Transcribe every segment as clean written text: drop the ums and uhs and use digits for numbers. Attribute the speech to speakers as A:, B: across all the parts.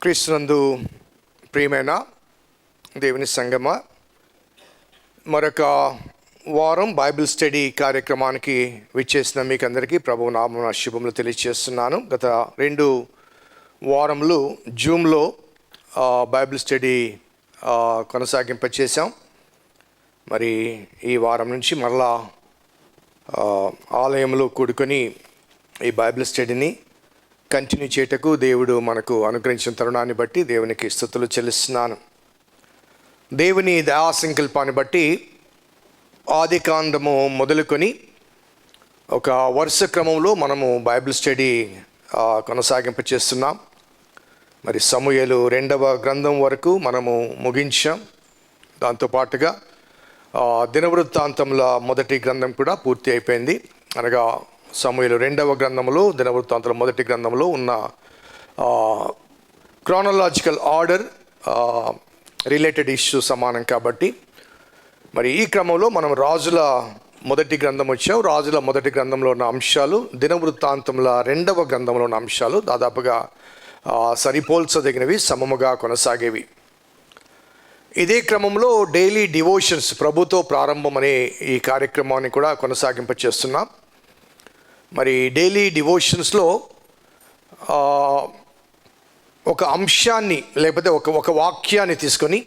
A: క్రీస్తునందు ప్రియమైన దేవుని సంగమ, మరొక వారం బైబిల్ స్టడీ కార్యక్రమానికి విచ్చేసిన మీకు అందరికీ ప్రభువు నామమున శుభములు తెలియజేస్తున్నాను. గత 2 వారములు జూమ్లో బైబిల్ స్టడీ కొనసాగింపచేసాం. మరి ఈ వారం నుంచి మరలా ఆలయంలో కూడుకొని ఈ బైబిల్ స్టడీని కంటిన్యూ చేయటకు దేవుడు మనకు అనుగ్రహించిన తరుణాన్ని బట్టి దేవునికి స్తుతులు చెల్లిస్తున్నాను. దేవుని దయా సంకల్పాన్ని బట్టి ఆదికాండము మొదలుకొని ఒక వరుస క్రమంలో మనము బైబిల్ స్టడీ కొనసాగింప చేస్తున్నాం. మరి సమూయేలు 2వ గ్రంథం వరకు మనము ముగించాం. దాంతోపాటుగా దినవృత్తాంతముల మొదటి గ్రంథం కూడా పూర్తి అయిపోయింది. అనగా సమూయేలు 2వ గ్రంథంలో, దినవృత్తాంతముల మొదటి గ్రంథంలో ఉన్న క్రానలాజికల్ ఆర్డర్ రిలేటెడ్ ఇష్యూ సమానం కాబట్టి మరి ఈ క్రమంలో మనం రాజుల మొదటి గ్రంథం వచ్చాం. రాజుల మొదటి గ్రంథంలో ఉన్న అంశాలు దినవృత్తాంతముల 2వ గ్రంథంలో ఉన్న అంశాలు దాదాపుగా సరిపోల్చదగినవి, సమముగా కొనసాగేవి. ఇదే క్రమంలో డైలీ డివోషన్స్, ప్రభుతో ప్రారంభం అనే ఈ కార్యక్రమాన్ని కూడా కొనసాగింప చేస్తున్నాం. మరి డైలీ డివోషన్స్లో ఒక అంశాన్ని లేకపోతే ఒక వాక్యాన్ని తీసుకొని,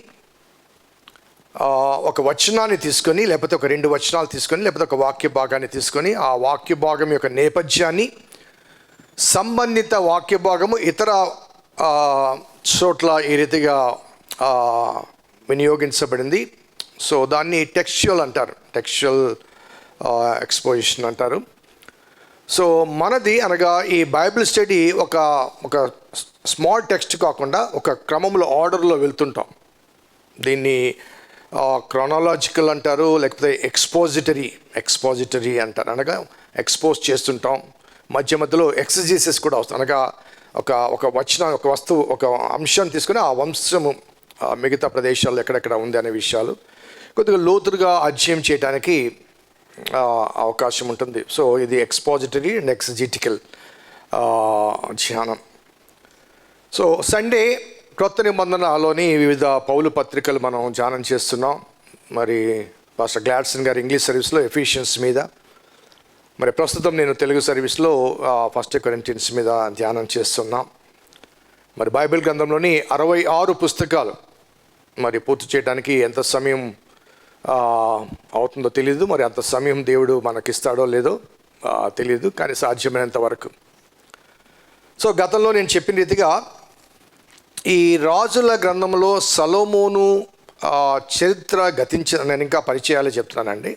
A: ఒక వచనాన్ని తీసుకొని, లేకపోతే ఒక 2 వచనాలు తీసుకొని, లేకపోతే ఒక వాక్య భాగాన్ని తీసుకొని, ఆ వాక్య భాగం యొక్క నేపథ్యాన్ని, సంబంధిత వాక్య భాగము ఇతర చోట్ల ఈ రీతిగా వినియోగించబడింది. సో దాన్ని టెక్స్చువల్ అంటారు, టెక్స్చువల్ ఎక్స్పోజిషన్ అంటారు. సో మనది అనగా ఈ బైబిల్ స్టడీ ఒక స్మాల్ టెక్స్ట్ కాకుండా ఒక క్రమంలో ఆర్డర్లో వెళ్తుంటాం. దీన్ని క్రోనాలజికల్ అంటారు, లేకపోతే ఎక్స్పోజిటరీ అంటారు. అనగా ఎక్స్పోజ్ చేస్తుంటాం. మధ్య మధ్యలో ఎక్సజీసెస్ కూడా వస్తుంది. అనగా ఒక వచనం, ఒక వస్తువు, ఒక అంశాన్ని తీసుకుని ఆ వంశము మిగతా ప్రదేశాల్లో ఎక్కడెక్కడ ఉంది అనే విషయాలు కొద్దిగా లోతుగా అధ్యయనం చేయడానికి అవకాశం ఉంటుంది. సో ఇది ఎక్స్పోజిటరీ అండ్ ఎక్సజెటికల్ ధ్యానం. సో సండే క్రొత్త నిబంధనలోని వివిధ పౌలు పత్రికలు మనం ధ్యానం చేస్తున్నాం. మరి పాస్టర్ గ్లాడ్సన్ గారు ఇంగ్లీష్ సర్వీస్లో ఎఫిషియన్స్ మీద, మరి ప్రస్తుతం నేను తెలుగు సర్వీస్లో 1 కొరింథియన్స్ మీద ధ్యానం చేస్తున్నాం. మరి బైబిల్ గ్రంథంలోని 66 పుస్తకాలు మరి పూర్తి చేయడానికి ఎంత సమయం అవుతుందో తెలియదు. మరి అంత సమయం దేవుడు మనకిస్తాడో లేదో తెలియదు, కానీ సాధ్యమైనంత వరకు. సో గతంలో నేను చెప్పిన రీతిగా ఈ రాజుల గ్రంథంలో సొలొమోను చరిత్ర నేను ఇంకా పరిచయాలు చెప్తున్నానండి.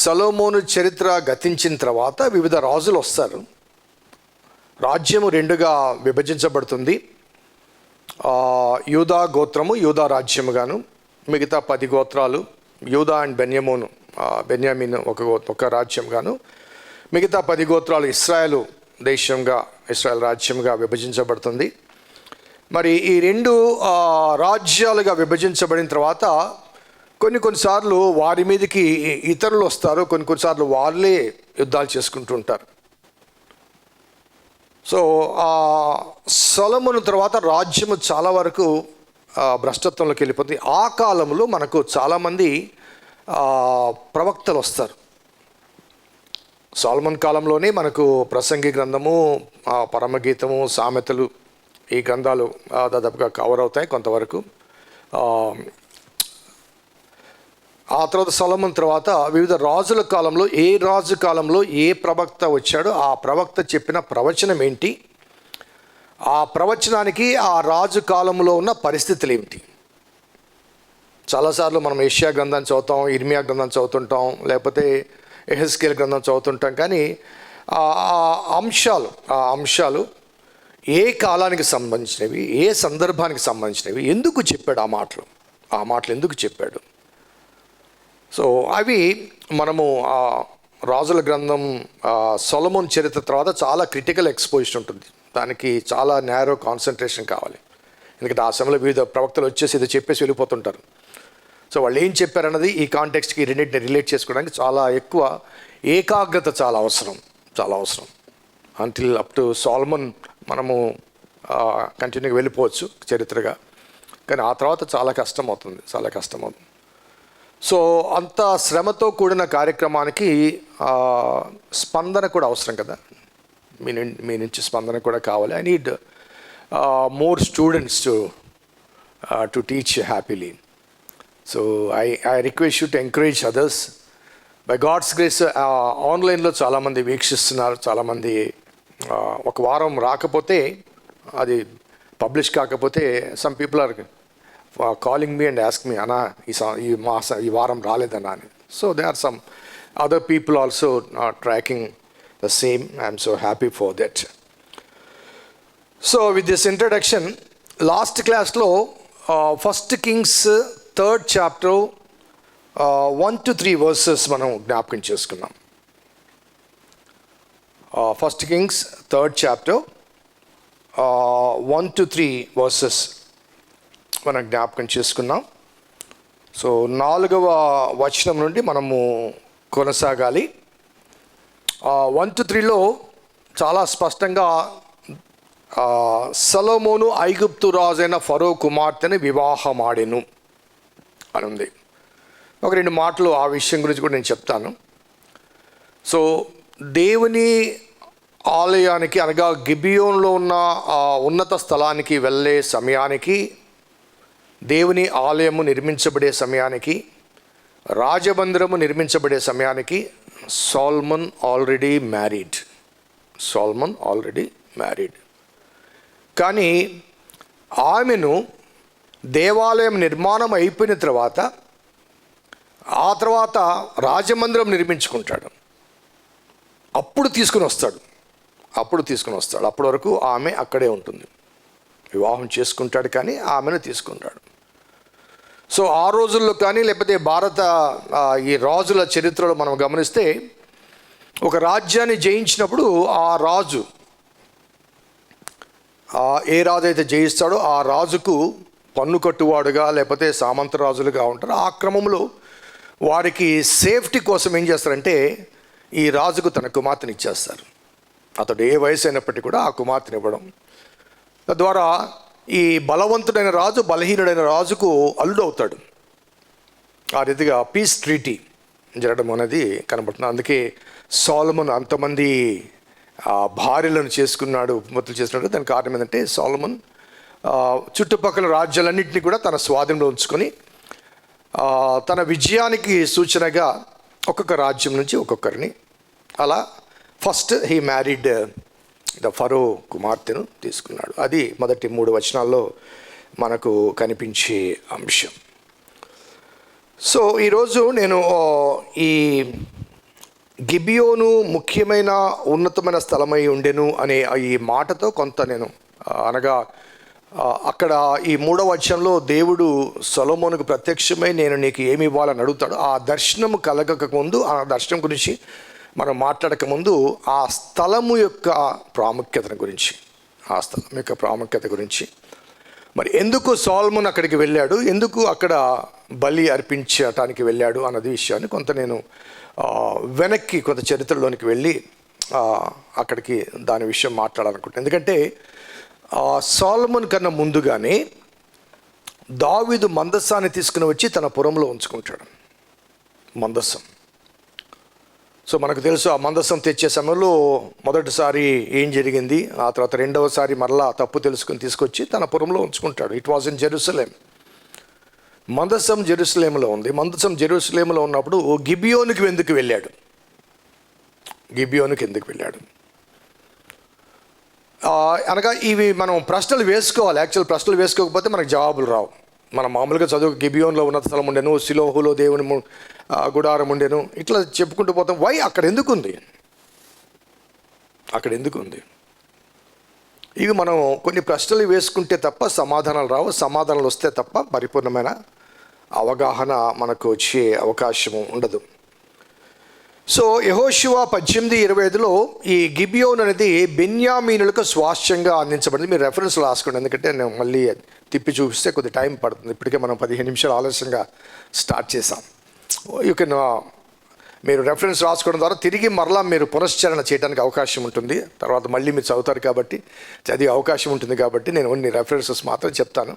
A: సొలొమోను చరిత్ర గతించిన తర్వాత వివిధ రాజులు వస్తారు. రాజ్యము 2గా విభజించబడుతుంది. యూదా గోత్రము యూదా రాజ్యముగాను, మిగతా 10 గోత్రాలు యూదా అండ్ బెన్యామీన్ ఒక రాజ్యంగాను, మిగతా 10 గోత్రాలు ఇశ్రాయేలు రాజ్యంగా విభజించబడుతుంది. మరి ఈ 2 రాజ్యాలుగా విభజించబడిన తర్వాత కొన్నిసార్లు వారి మీదకి ఇతరులు వస్తారు, కొన్నిసార్లు వాళ్ళే యుద్ధాలు చేసుకుంటూ ఉంటారు. సో సొలొమోను తర్వాత రాజ్యము చాలా వరకు భ్రష్టత్వంలోకి వెళ్ళిపోతుంది. ఆ కాలంలో మనకు చాలామంది ప్రవక్తలు వస్తారు. సొలొమోను కాలంలోనే మనకు ప్రసంగి గ్రంథము, పరమగీతము, సామెతలు, ఈ గ్రంథాలు దాదాపుగా కవర్ అవుతాయి కొంతవరకు. ఆ తర్వాత సొలొమోను తర్వాత వివిధ రాజుల కాలంలో ఏ రాజు కాలంలో ఏ ప్రవక్త వచ్చాడో ఆ ప్రవక్త చెప్పిన ప్రవచనం ఏంటి, ఆ ప్రవచనానికి ఆ రాజు కాలంలో ఉన్న పరిస్థితులు ఏమిటి. చాలాసార్లు మనం యెషయా గ్రంథాన్ని చదువుతాం, ఇర్మియా గ్రంథాన్ని చదువుతుంటాం, లేకపోతే యెహెజ్కేలు గ్రంథం చదువుతుంటాం. కానీ ఆ అంశాలు ఏ కాలానికి సంబంధించినవి, ఏ సందర్భానికి సంబంధించినవి, ఎందుకు చెప్పాడు ఆ మాటలు ఎందుకు చెప్పాడు. సో అవి మనము రాజుల గ్రంథం సొలొమోను చరిత్ర తర్వాత చాలా క్రిటికల్ ఎక్స్పోజిషన్ ఉంటుంది. దానికి చాలా నేరో కాన్సన్ట్రేషన్ కావాలి. ఎందుకంటే ఆ సమయంలో వివిధ ప్రవక్తలు వచ్చేసి ఇది చెప్పేసి వెళ్ళిపోతుంటారు. సో వాళ్ళు ఏం చెప్పారన్నది ఈ కాంటెక్స్ట్కి రెండింటిని రిలేట్ చేసుకోవడానికి చాలా ఎక్కువ ఏకాగ్రత చాలా అవసరం. అంటిల్ అప్ టు సొలొమోన్ మనము కంటిన్యూగా వెళ్ళిపోవచ్చు చరిత్రగా. కానీ ఆ తర్వాత చాలా కష్టమవుతుంది. సో అంత శ్రమతో కూడిన కార్యక్రమానికి స్పందన కూడా అవసరం కదా. మీ నుంచి స్పందన కూడా కావాలి. I need more students to teach happily. So I request you to encourage others. By God's grace ఆన్లైన్లో చాలామంది వీక్షిస్తున్నారు. చాలామంది ఒక వారం రాకపోతే, అది పబ్లిష్ కాకపోతే, some people are calling me and ask me, అన్నా ఈ వారం రాలేదన్నా అని. So they are some other people also tracking the same. I'm so happy for that. So with this introduction, last క్లాస్లో 1 Kings 3rd chapter 1 to 3 verses మనం జ్ఞాపకం చేసుకున్నాం. 1 Kings 3rd chapter 1 to 3 verses మనం జ్ఞాపకం చేసుకున్నాం. సో 4వ వచనం నుండి మనము కొనసాగాలి. 1 to 3లో చాలా స్పష్టంగా సొలొమోను ఐగుప్తు రాజైన ఫరో కుమార్తెని వివాహమాడెను అని ఉంది. ఒక 2 మాటలు ఆ విషయం గురించి కూడా నేను చెప్తాను. సో దేవుని ఆలయానికి, అనగా గిబియోన్లో ఉన్న ఆ ఉన్నత స్థలానికి వెళ్ళే సమయానికి, దేవుని ఆలయము నిర్మించబడే సమయానికి, రాజమందిరము నిర్మించబడే సమయానికి సొలొమోన్ ఆల్రెడీ మ్యారీడ్. కానీ ఆమెను దేవాలయం నిర్మాణం అయిపోయిన తర్వాత, ఆ తర్వాత రాజమందిరం నిర్మించుకుంటాడు. అప్పుడు తీసుకుని వస్తాడు. అప్పటి వరకు ఆమె అక్కడే ఉంటుంది. వివాహం చేసుకుంటాడు కానీ ఆమెను తీసుకుంటాడు. సో ఆ రోజుల్లో కానీ, లేకపోతే భారత ఈ రాజుల చరిత్రలో మనం గమనిస్తే, ఒక రాజ్యాన్ని జయించినప్పుడు ఆ రాజు, ఏ రాజు అయితే జయిస్తాడో ఆ రాజుకు పన్ను కట్టువాడుగా లేకపోతే సామంత రాజులుగా ఉంటారు. ఆ క్రమంలో వారికి సేఫ్టీ కోసం ఏం చేస్తారంటే, ఈ రాజుకు తన కుమార్తెని ఇచ్చేస్తారు. అతడు ఏ వయసు అయినప్పటికీ కూడా ఆ కుమార్తెని ఇవ్వడం, తద్వారా ఈ బలవంతుడైన రాజు బలహీనుడైన రాజుకు అల్లుడు అవుతాడు. ఆ రీతిగా పీస్ ట్రీటీ జరగడం అనేది కనబడుతుంది. అందుకే సొలొమోన్ అంతమంది భార్యలను చేసుకున్నాడు, ఉపమతులు చేసుకున్నాడు. దానికి కారణం ఏంటంటే, సొలొమోన్ చుట్టుపక్కల రాజ్యాలన్నింటినీ కూడా తన స్వాధీనంలో ఉంచుకొని, తన విజయానికి సూచనగా ఒక్కొక్క రాజ్యం నుంచి ఒక్కొక్కరిని, అలా ఫస్ట్ హీ మ్యారీడ్ ద ఫరో కుమార్తెను తీసుకున్నాడు. అది మొదటి 3 వచనాల్లో మనకు కనిపించే అంశం. సో ఈరోజు నేను ఈ గిబియోను ముఖ్యమైన ఉన్నతమైన స్థలమై ఉండెను అనే ఈ మాటతో కొంత నేను, అనగా అక్కడ ఈ 3వ వచనంలో దేవుడు సొలొమోనుకు ప్రత్యక్షమై నేను నీకు ఏమి ఇవ్వాలని అడుగుతాడు. ఆ దర్శనం కలగక ముందు, ఆ దర్శనం గురించి మనం మాట్లాడక ముందు, ఆ స్థలము యొక్క ప్రాముఖ్యత గురించి, మరి ఎందుకు సొలొమోను అక్కడికి వెళ్ళాడు, ఎందుకు అక్కడ బలి అర్పించటానికి వెళ్ళాడు అన్నది విషయాన్ని కొంత నేను వెనక్కి కొంత చరిత్రలోనికి వెళ్ళి అక్కడికి దాని విషయం మాట్లాడాలనుకుంటున్నాను. ఎందుకంటే సొలొమోను కన్నా ముందుగానే దావీదు మందస్సాన్ని తీసుకుని వచ్చి తన పురంలో ఉంచుకుంటాడు. మందస్సం. సో మనకు తెలుసు, ఆ మందస్సం తెచ్చే సమయంలో మొదటిసారి ఏం జరిగింది, ఆ తర్వాత రెండవసారి మరలా తప్పు తెలుసుకుని తీసుకొచ్చి తన పురంలో ఉంచుకుంటాడు. It was in Jerusalem. మందస్సం జెరూసలేంలో ఉంది. మందస్సం జెరూసలేంలో ఉన్నప్పుడు గిబియోనుకి ఎందుకు వెళ్ళాడు? అనగా ఇవి మనం ప్రశ్నలు వేసుకోవాలి. యాక్చువల్ ప్రశ్నలు వేసుకోకపోతే మనకు జవాబులు రావు. మనం మామూలుగా చదువు గిబియోన్లో ఉన్నత స్థలం ఉండెను, సిలోహులో దేవుని గుడారం ఉండెను, ఇట్లా చెప్పుకుంటూ పోతాం. వై అక్కడ ఎందుకుంది? ఇవి మనం కొన్ని ప్రశ్నలు వేసుకుంటే తప్ప సమాధానాలు రావు. సమాధానాలు వస్తే తప్ప పరిపూర్ణమైన అవగాహన మనకు వచ్చే అవకాశము ఉండదు. సో యెహోషువ 18:25లో ఈ గిబియోన్ అనేది బెన్యామీనులకు స్వాస్థ్యంగా అందించబడింది. మీరు రెఫరెన్స్ రాసుకోండి, ఎందుకంటే నేను మళ్ళీ తిప్పి చూపిస్తే కొద్ది టైం పడుతుంది. ఇప్పటికే మనం 15 నిమిషాలు ఆలస్యంగా స్టార్ట్ చేసాం. యూ కెన్ మీరు రెఫరెన్స్ రాసుకోవడం ద్వారా తిరిగి మరలా మీరు పునశ్చరణ చేయడానికి అవకాశం ఉంటుంది. తర్వాత మళ్ళీ మీరు చదువుతారు కాబట్టి చదివే అవకాశం ఉంటుంది. కాబట్టి నేను కొన్ని రెఫరెన్సెస్ మాత్రం చెప్తాను.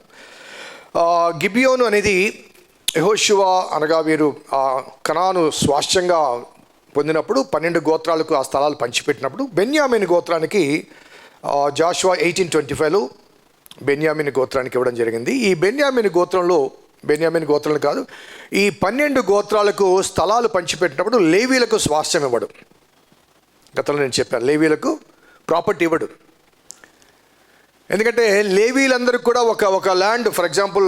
A: గిబియోను అనేది యెహోషువ అనగా వీరు కనాను స్వాస్థ్యంగా పొందినప్పుడు 12 గోత్రాలకు ఆ స్థలాలు పంచిపెట్టినప్పుడు బెన్యామీను గోత్రానికి జాషువా 18:25లో బెన్యామీను గోత్రానికి ఇవ్వడం జరిగింది. ఈ బెన్యామీను గోత్రంలో కాదు, ఈ 12 గోత్రాలకు స్థలాలు పంచిపెట్టినప్పుడు లేవీలకు స్వాస్థ్యం ఇవ్వడు. గతంలో నేను చెప్పాను, లేవీలకు ప్రాపర్టీ ఇవ్వడు. ఎందుకంటే లేవీలందరికీ కూడా ఒక ల్యాండ్, ఫర్ ఎగ్జాంపుల్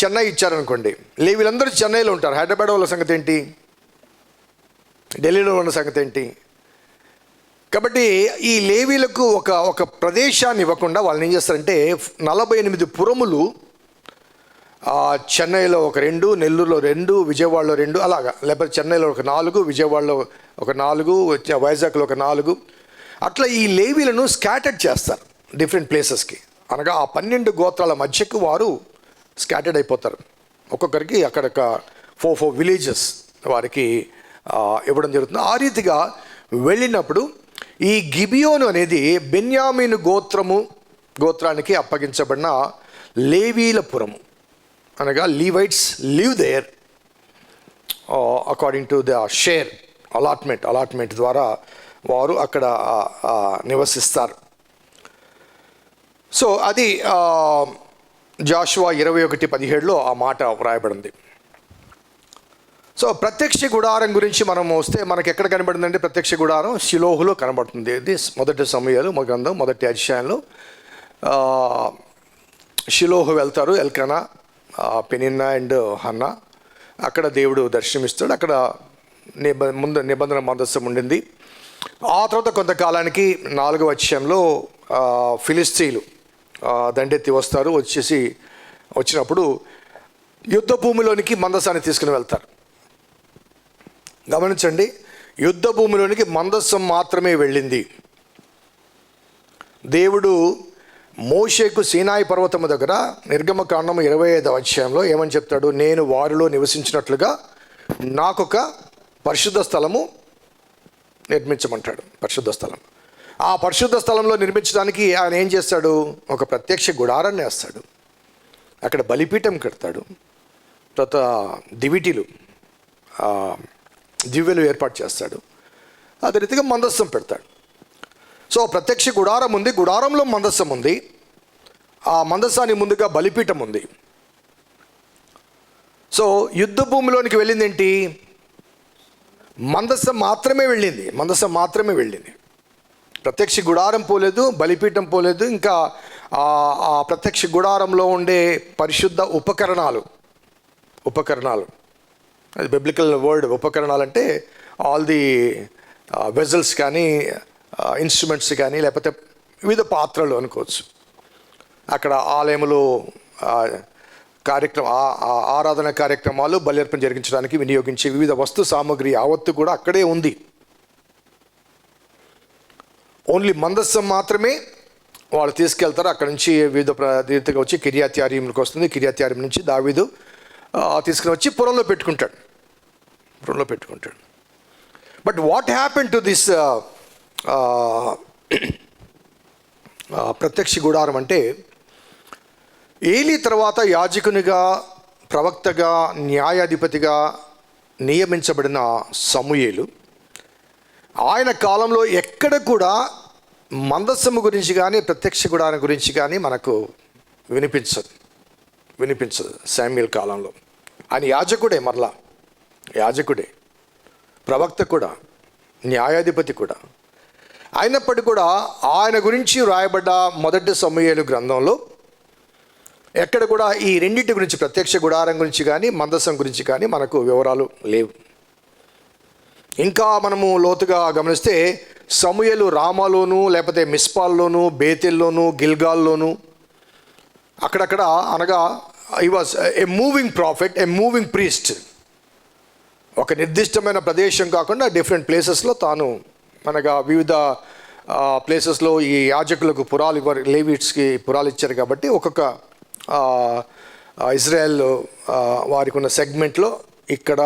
A: చెన్నై ఇచ్చారనుకోండి, లేవీలందరూ చెన్నైలో ఉంటారు. హైదరాబాద్ వాళ్ళ సంగతి ఏంటి, ఢిల్లీలో ఉన్న సంగతి ఏంటి? కాబట్టి ఈ లేవీలకు ఒక ప్రదేశాన్ని ఇవ్వకుండా వాళ్ళని ఏం చేస్తారంటే 48 పురములు, చెన్నైలో ఒక 2, నెల్లూరులో 2, విజయవాడలో 2, అలాగా, లేకపోతే చెన్నైలో ఒక 4, విజయవాడలో ఒక 4, వైజాగ్లో ఒక 4, అట్లా ఈ లేవీలను స్కాటర్డ్ చేస్తారు డిఫరెంట్ ప్లేసెస్కి. అనగా ఆ 12 గోత్రాల మధ్యకు వారు స్కాటర్డ్ అయిపోతారు. ఒక్కొక్కరికి అక్కడొక 4 విలేజెస్ వారికి ఇవ్వడం జరుగుతుంది. ఆ రీతిగా వెళ్ళినప్పుడు ఈ గిబియోను అనేది బెన్యామీను గోత్రానికి అప్పగించబడిన లేవీల పురము. అనగా Levites live there according to the share allotment ద్వారా వారు అక్కడ నివసిస్తారు. సో అది జాషువా 21:17లో ఆ మాట వ్రాయబడింది. సో ప్రత్యక్ష గుడారం గురించి మనం వస్తే మనకి ఎక్కడ కనబడిందంటే ప్రత్యక్ష గుడారం షిలోహులో కనబడుతుంది. ఇది 1 సమూయేలు గ్రంథం 1వ అధ్యాయంలో షిలోహు వెళ్తారు. ఎల్కనా, పెనిన్నా అండ్ హన్నా, అక్కడ దేవుడు దర్శనమిస్తాడు. అక్కడ నిబంధన మందస్సం ఉండింది. ఆ తర్వాత కొంతకాలానికి 4వ అధ్యాయంలో ఫిలిస్తీన్లు దండెత్తి వస్తారు. వచ్చినప్పుడు యుద్ధ భూమిలోనికి మందస్సాన్ని తీసుకుని వెళ్తారు. గమనించండి, యుద్ధ భూమిలోనికి మందస్సం మాత్రమే వెళ్ళింది. దేవుడు మోషేకు సీనాయి పర్వతము దగ్గర నిర్గమకాండము 25వ అధ్యాయంలో ఏమని చెప్తాడు? నేను వారిలో నివసించినట్లుగా నాకొక పరిశుద్ధ స్థలము నిర్మించమంటాడు. పరిశుద్ధ స్థలం. ఆ పరిశుద్ధ స్థలంలో నిర్మించడానికి ఆయన ఏం చేస్తాడు? ఒక ప్రత్యక్ష గుడారాన్ని వేస్తాడు. అక్కడ బలిపీఠం కడతాడు. తర్వాత దివ్యలు ఏర్పాటు చేస్తాడు. అదే రీతిగా మందస్సం పెడతాడు. సో ప్రత్యక్ష గుడారం ఉంది, గుడారంలో మందస్సం ఉంది. ఆ మందస్సానికి ముందుగా బలిపీఠం ఉంది. సో యుద్ధ భూమిలోనికి వెళ్ళింది ఏంటి? మందస్సం మాత్రమే వెళ్ళింది. ప్రత్యక్ష గుడారం పోలేదు, బలిపీఠం పోలేదు. ఇంకా ఆ ప్రత్యక్ష గుడారంలో ఉండే పరిశుద్ధ ఉపకరణాలు, అది బిబ్లికల్ వర్డ్. ఉపకరణాలు అంటే ఆల్ ది వెజల్స్ కానీ, ఇన్స్ట్రుమెంట్స్ కానీ, లేకపోతే వివిధ పాత్రలు అనుకోవచ్చు. అక్కడ ఆలయములో ఆరాధన కార్యక్రమాలు, బల్యర్పణ జరిగించడానికి వినియోగించే వివిధ వస్తు సామాగ్రి యావత్తు కూడా అక్కడే ఉంది. ఓన్లీ మందస్సం మాత్రమే వాళ్ళు తీసుకెళ్తారు. అక్కడ నుంచి వివిధ రీతిగా వచ్చి కిర్యత్యారీంకి వస్తుంది. కిర్యత్యారీం నుంచి దావీదు తీసుకుని వచ్చి పురంలో పెట్టుకుంటాడు. But what happen to this ప్రత్యక్ష గుడారం అంటే, ఏలీ తర్వాత యాజకునిగా, ప్రవక్తగా, న్యాయాధిపతిగా నియమించబడిన సమూయేలు, ఆయన కాలంలో ఎక్కడ కూడా మందస్సము గురించి కానీ, ప్రత్యక్ష గుడారం గురించి కానీ మనకు వినిపించదు శామ్యూయల్ కాలంలో. ఆయన యాజకుడే, ప్రవక్త కూడా, న్యాయాధిపతి కూడా. అయినప్పటికీ కూడా ఆయన గురించి రాయబడ్డ 1 సమూయేలు గ్రంథంలో ఎక్కడ కూడా ఈ రెండింటి గురించి, ప్రత్యక్ష గుడారం గురించి కానీ, మందస్సం గురించి కానీ మనకు వివరాలు లేవు. ఇంకా మనము లోతుగా గమనిస్తే సమూయేలు రామాలోను, లేకపోతే మిస్పాల్లోను, బేతెల్లోను, గిల్గాల్లోను, అక్కడక్కడ, అనగా హి was a moving profit, A moving priest. ఒక నిర్దిష్టమైన ప్రదేశం కాకుండా డిఫరెంట్ ప్లేసెస్లో తాను, అనగా వివిధ ప్లేసెస్లో ఈ యాజకులకు పురాలు లేవీట్స్కి పురాలు ఇచ్చారు. కాబట్టి ఒక్కొక్క ఇజ్రాయెల్ వారికి ఉన్న సెగ్మెంట్లో ఇక్కడ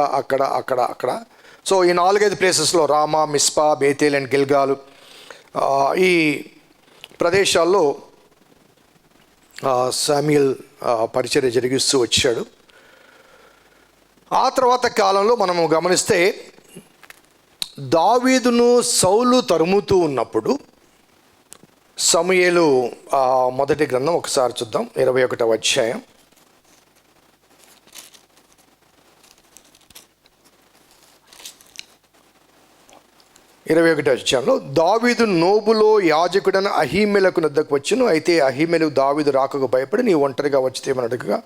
A: సో ఈ 4-5 ప్లేసెస్లో రామా, మిస్పా, బేతేల్ అండ్ గిల్గాలు, ఈ ప్రదేశాల్లో శామ్యూయల్ పరిచర్య జరిగిస్తూ వచ్చాడు. ఆ తర్వాత కాలంలో మనము గమనిస్తే దావీదును సౌలు తరుముతూ ఉన్నప్పుడు సమూయేలు మొదటి గ్రంథం ఒకసారి చూద్దాం, 21వ అధ్యాయం. 21వ అధ్యాయంలో దావీదు నోబులో యాజకుడైన అహీమెలకు వద్దకు వచ్చును. అయితే అహీమెలు దావీదు రాకకు భయపడి నీ ఒంటరిగా వచ్చితేమని అడుగుగా,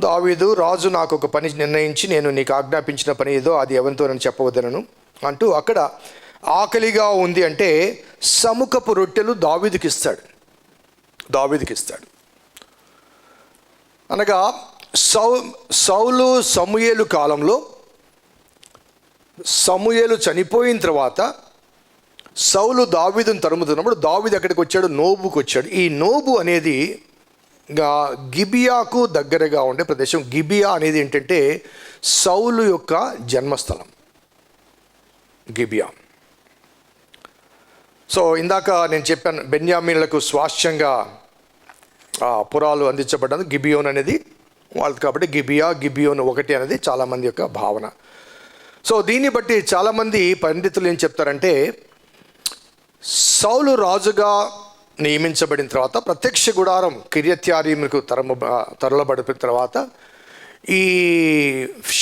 A: దావీదు రాజు నాకు ఒక పని నిర్ణయించి నేను నీకు ఆజ్ఞాపించిన పని ఏదో అది ఎవరితో నేను చెప్పవద్దనను అంటూ అక్కడ ఆకలిగా ఉంది అంటే సముఖపు రొట్టెలు దావీదుకి ఇస్తాడు. అనగా సౌలు సమూయేలు కాలంలో సమూయేలు చనిపోయిన తర్వాత సౌలు దావీదును తరుముతున్నప్పుడు దావీదు ఎక్కడికి వచ్చాడు? నోబుకు వచ్చాడు. ఈ నోబు అనేది గిబియాకు దగ్గరగా ఉండే ప్రదేశం. గిబియా అనేది ఏంటంటే సౌలు యొక్క జన్మస్థలం గిబియా. సో ఇందాక నేను చెప్పాను, బెన్యామీనులకు స్వాస్థ్యంగా పురాలు అందించబడ్డాను గిబియోన్ అనేది వాళ్ళది. కాబట్టి గిబియోన్ ఒకటి అనేది చాలామంది యొక్క భావన. సో దీన్ని బట్టి చాలామంది పండితులు ఏం చెప్తారంటే, సౌలు రాజుగా నియమించబడిన తర్వాత ప్రత్యక్ష గుడారం కిర్యత్యారీముకు తరలబడిన తర్వాత ఈ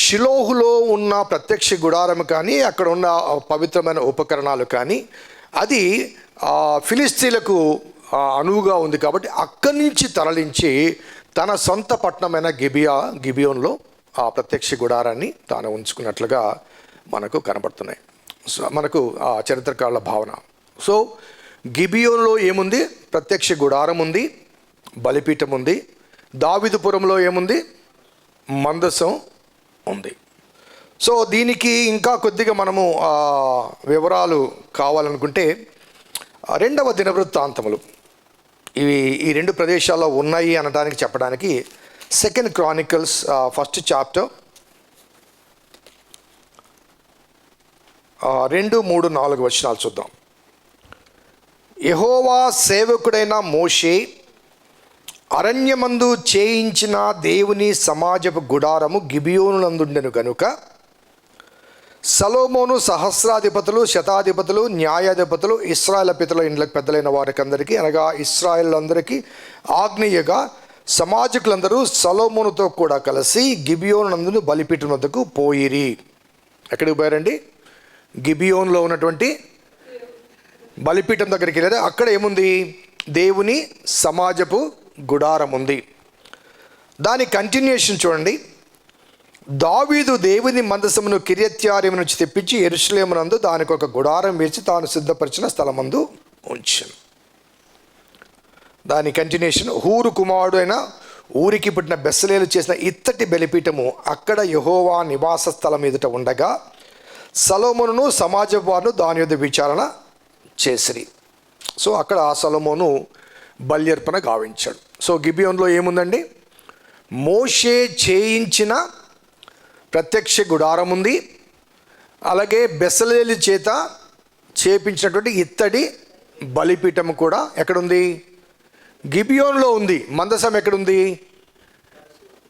A: షిలోహులో ఉన్న ప్రత్యక్ష గుడారం కానీ అక్కడ ఉన్న పవిత్రమైన ఉపకరణాలు కానీ అది ఫిలిస్తీన్లకు అనువుగా ఉంది. కాబట్టి అక్కడి నుంచి తరలించి తన సొంత పట్టణమైన గిబియోన్లో ఆ ప్రత్యక్ష గుడారాన్ని తాను ఉంచుకున్నట్లుగా మనకు కనబడుతున్నాయి. మనకు ఆ చరిత్రకారుల భావన. సో గిబియోన్లో ఏముంది? ప్రత్యక్ష గుడారం ఉంది, బలిపీఠం ఉంది. దావీదుపురంలో ఏముంది? మందసం ఉంది. సో దీనికి ఇంకా కొద్దిగా మనము వివరాలు కావాలనుకుంటే 2వ దినవృత్తాంతములు ఈ 2 ప్రదేశాల్లో ఉన్నాయి అనడానికి చెప్పడానికి 2 క్రానికల్స్ 1st చాప్టర్ 2, 3, 4 వచనాలు చూద్దాం. యెహోవా సేవకుడైన మోషే అరణ్యమందు చేయించిన దేవుని సమాజపు గుడారము గిబియోనునందుండెను గనుక సొలొమోను సహస్రాధిపతులు, శతాధిపతులు, న్యాయాధిపతులు, ఇశ్రాయేలు పితల పెద్దలైన వారికి అందరికీ అనగా ఇశ్రాయేలులందరికీ ఆజ్ఞయగా సమాజకులందరూ సొలొమోనుతో కూడా కలిసి గిబియోనునందు బలిపీఠం వద్దకు పోయిరి. ఎక్కడికి పోయారండి? గిబియోన్లో ఉన్నటువంటి బలిపీఠం దగ్గరికి వెళ్ళారు. అక్కడ ఏముంది? దేవుని సమాజపు గుడారం ఉంది. దాని కంటిన్యూషన్ చూడండి. దావీదు దేవుని మందసమును కిర్యత్యారీము నుంచి తెప్పించి యెరూషలేమునందు దానికి ఒక గుడారం వేసి తాను సిద్ధపరిచిన స్థలమందు ఉంచాను. దాని కంటిన్యూషన్, హూరు కుమారుడు అయిన ఊరికి పుట్టిన బెస్సలేలు చేసిన ఇత్తటి బలిపీఠము అక్కడ యెహోవా నివాస స్థలం ఎదుట ఉండగా సొలొమోనును సమాజపు వారు దాని యొద్ద విచారణ చేసిరి. సో అక్కడ సొలొమోను బల్యర్పణ గావించాడు. సో గిబియోన్లో ఏముందండి? మోషే చేయించిన ప్రత్యక్ష గుడారం ఉంది. అలాగే బెసలేలు చేత చేపించినటువంటి ఇత్తడి బలిపీఠము కూడా ఎక్కడుంది? గిబియోన్లో ఉంది. మందసం ఎక్కడుంది?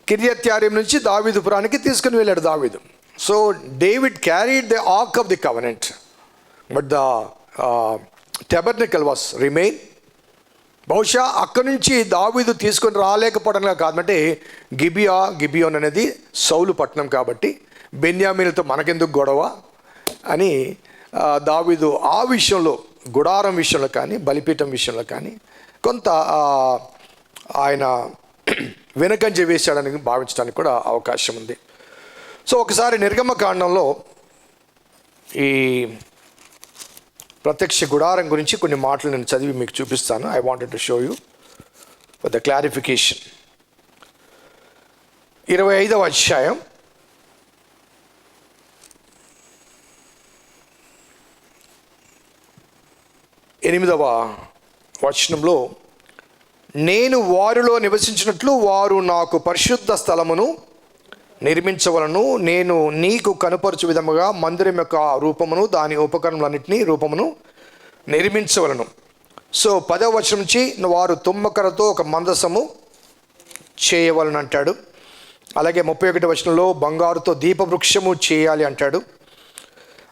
A: కిర్యత్యారీం నుంచి దావీదుపురానికి తీసుకుని వెళ్ళాడు దావీదు. So David carried the arc of the covenant but the tabernacle was remain. బహుశా అక్కడి నుంచి దావీదు తీసుకొని రాలేకపోవడం కాదంటే గిబియోన్ అనేది సౌలు పట్టణం కాబట్టి బెన్యామీనులతో మనకెందుకు గొడవ అని దావీదు ఆ విషయంలో, గుడారం విషయంలో కానీ బలిపీఠం విషయంలో కానీ కొంత ఆయన వెనకంజ వేశాడని భావించడానికి కూడా అవకాశం ఉంది. సో ఒకసారి నిర్గమకాండంలో ఈ ప్రత్యక్ష గుడారం గురించి కొన్ని మాటలు నేను చదివి మీకు చూపిస్తాను. I wanted to show you for the clarification. 25వ అధ్యాయం 8వ వచనంలో, నేను వారిలో నివసించినట్లు వారు నాకు పరిశుద్ధ స్థలమును నిర్మించవలను. నేను నీకు కనుపరచు విధముగా మందిరం యొక్క రూపమును దాని ఉపకరణములన్నింటినీ రూపమును నిర్మించవలను. సో 10వ వచనం నుంచి వారు తుమ్మకరతో ఒక మందసము చేయవలను అంటాడు. అలాగే 31వ వచనంలో బంగారుతో దీపవృక్షము చేయాలి అంటాడు.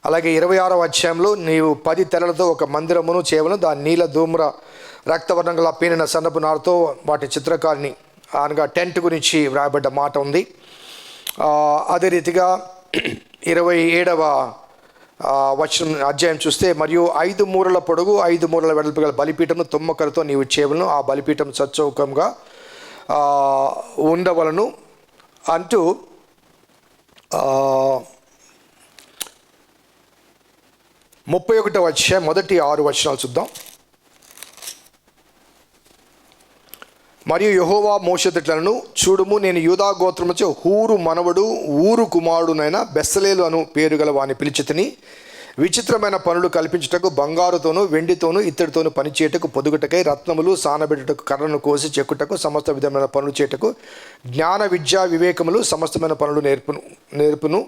A: అలాగే 26వ అధ్యాయంలో నీవు 10 తెరలతో ఒక మందిరమును చేయవలను, దాని నీల ధూమ్ర రక్తవర్ణం గల పీనిన సన్నపు నారుతో వాటి చిత్రకారిని అనగా టెంట్ గురించి వ్రాయబడ్డ మాట ఉంది. అదే రీతిగా 27వ వచనం అధ్యాయం చూస్తే మరియు 5 మూరల పొడుగు 5 మూరల వెడల్పు గల బలిపీఠము తుమ్మకరతో నీవు చేయవలను, ఆ బలిపీఠం సచ్చౌకంగా ఉండవలను అంటూ 31వ అధ్యాయం మొదటి 6 వచనాలు చూద్దాం. మరియు యెహోవా మోషేతట్లను చూడుము, నేను యూదా గోత్రముచే హూరు మనవడు ఊరు కుమారుడునైన బెస్సలేలు అను పేరు గల వాని పిలిచితిని. విచిత్రమైన పనులు కల్పించుటకు బంగారుతోనూ వెండితోనూ ఇత్తడితోనూ పనిచేయటకు పొదుగుటకై రత్నములు సానబెట్టుటకు కర్రను కోసి చెక్కుటకు సమస్త విధమైన పనులు చేయటకు జ్ఞాన విద్యా వివేకములు సమస్తమైన పనులు నేర్పును.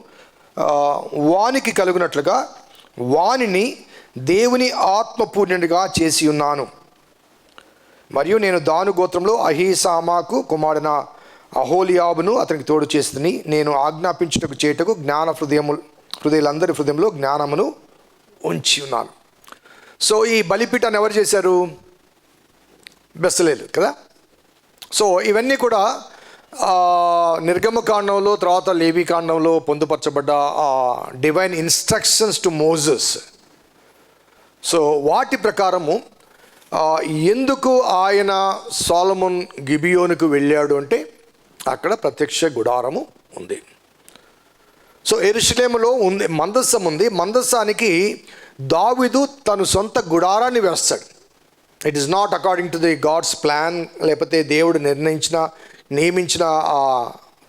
A: వానికి కలుగునట్లుగా వానిని దేవుని ఆత్మపూర్ణునిగా చేసి ఉన్నాను. మరియు నేను దాను గోత్రంలో అహీసామాకు కుమారుడైన అహోలియాబును అతనికి తోడు చేస్తుంది. నేను ఆజ్ఞాపించుటకు చేయుటకు జ్ఞాన హృదయులందరి హృదయంలో జ్ఞానమును ఉంచి ఉన్నాను. సో ఈ బలిపీఠాన్ని ఎవరు చేశారు? బెస్సలేలు కదా. సో ఇవన్నీ కూడా నిర్గమకాండంలో తర్వాత లేవీకాండంలో పొందుపరచబడ్డ divine instructions to Moses. So వాటి ప్రకారము ఎందుకు ఆయన సొలొమోన్ గిబియోనుకు వెళ్ళాడు అంటే అక్కడ ప్రత్యక్ష గుడారము ఉంది. సో యెరూషలేములో ఉంది మందసం ఉంది. మందసానికి దావీదు తను సొంత గుడారాన్ని వేస్తాడు. It is not according to the God's plan, లేకపోతే దేవుడు నియమించిన ఆ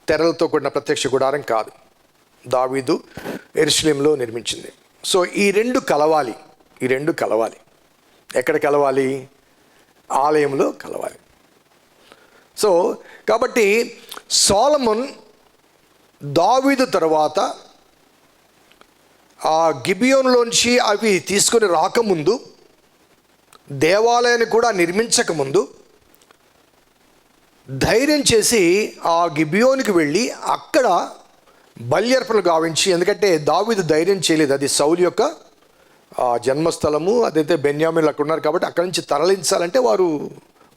A: తెరలతో కూడిన ప్రత్యక్ష గుడారం కాదు, దావీదు యెరూషలేములో నిర్మించింది. సో ఈ రెండు కలవాలి. ఎక్కడ కలవాలి? ఆలయంలో కలవాలి. సో కాబట్టి సొలొమోన్ దావీదు తర్వాత ఆ గిబియోనులోంచి అవి తీసుకొని రాకముందు, దేవాలయాన్ని కూడా నిర్మించకముందు ధైర్యం చేసి ఆ గిబియోనికి వెళ్ళి అక్కడ బల్యర్పణలు గావించి, ఎందుకంటే దావీదు ధైర్యం చేయలేదు, అది సౌలు యొక్క జన్మస్థలము, అదైతే బెన్యామీన్లు అక్కడ ఉన్నారు కాబట్టి అక్కడి నుంచి తరలించాలంటే వారు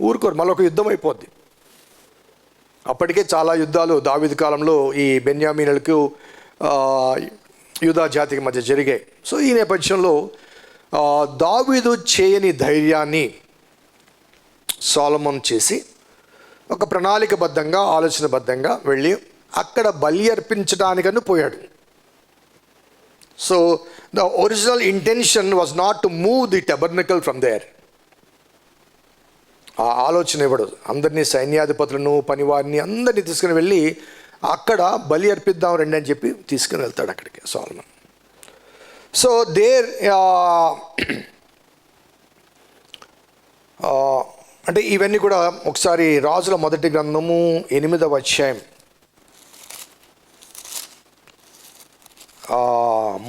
A: ఊరుకోరు, మళ్ళీ ఒక యుద్ధం అయిపోద్ది. అప్పటికే చాలా యుద్ధాలు దావీదు కాలంలో ఈ బెన్యామీనులకు యూదా జాతికి మధ్య జరిగాయి. సో ఈ నేపథ్యంలో దావీదు చేయని ధైర్యాన్ని సొలొమోన్ చేసి ఒక ప్రణాళికబద్ధంగా ఆలోచనబద్ధంగా వెళ్ళి అక్కడ బలి అర్పించడానికని పోయాడు. So the original intention was not to move the tabernacle from there. ఆ ఆలోచన ఇవ్వడు. అందరినీ సైన్యాధిపతులను పనివారిని అందరినీ తీసుకుని వెళ్ళి అక్కడ బలి అర్పిద్దాం రండి అని చెప్పి తీసుకుని వెళ్తాడు అక్కడికి సొలొమోన్. సో దేర్ అంటే ఇవన్నీ కూడా ఒకసారి రాజుల మొదటి గ్రంథము 8వ అధ్యాయం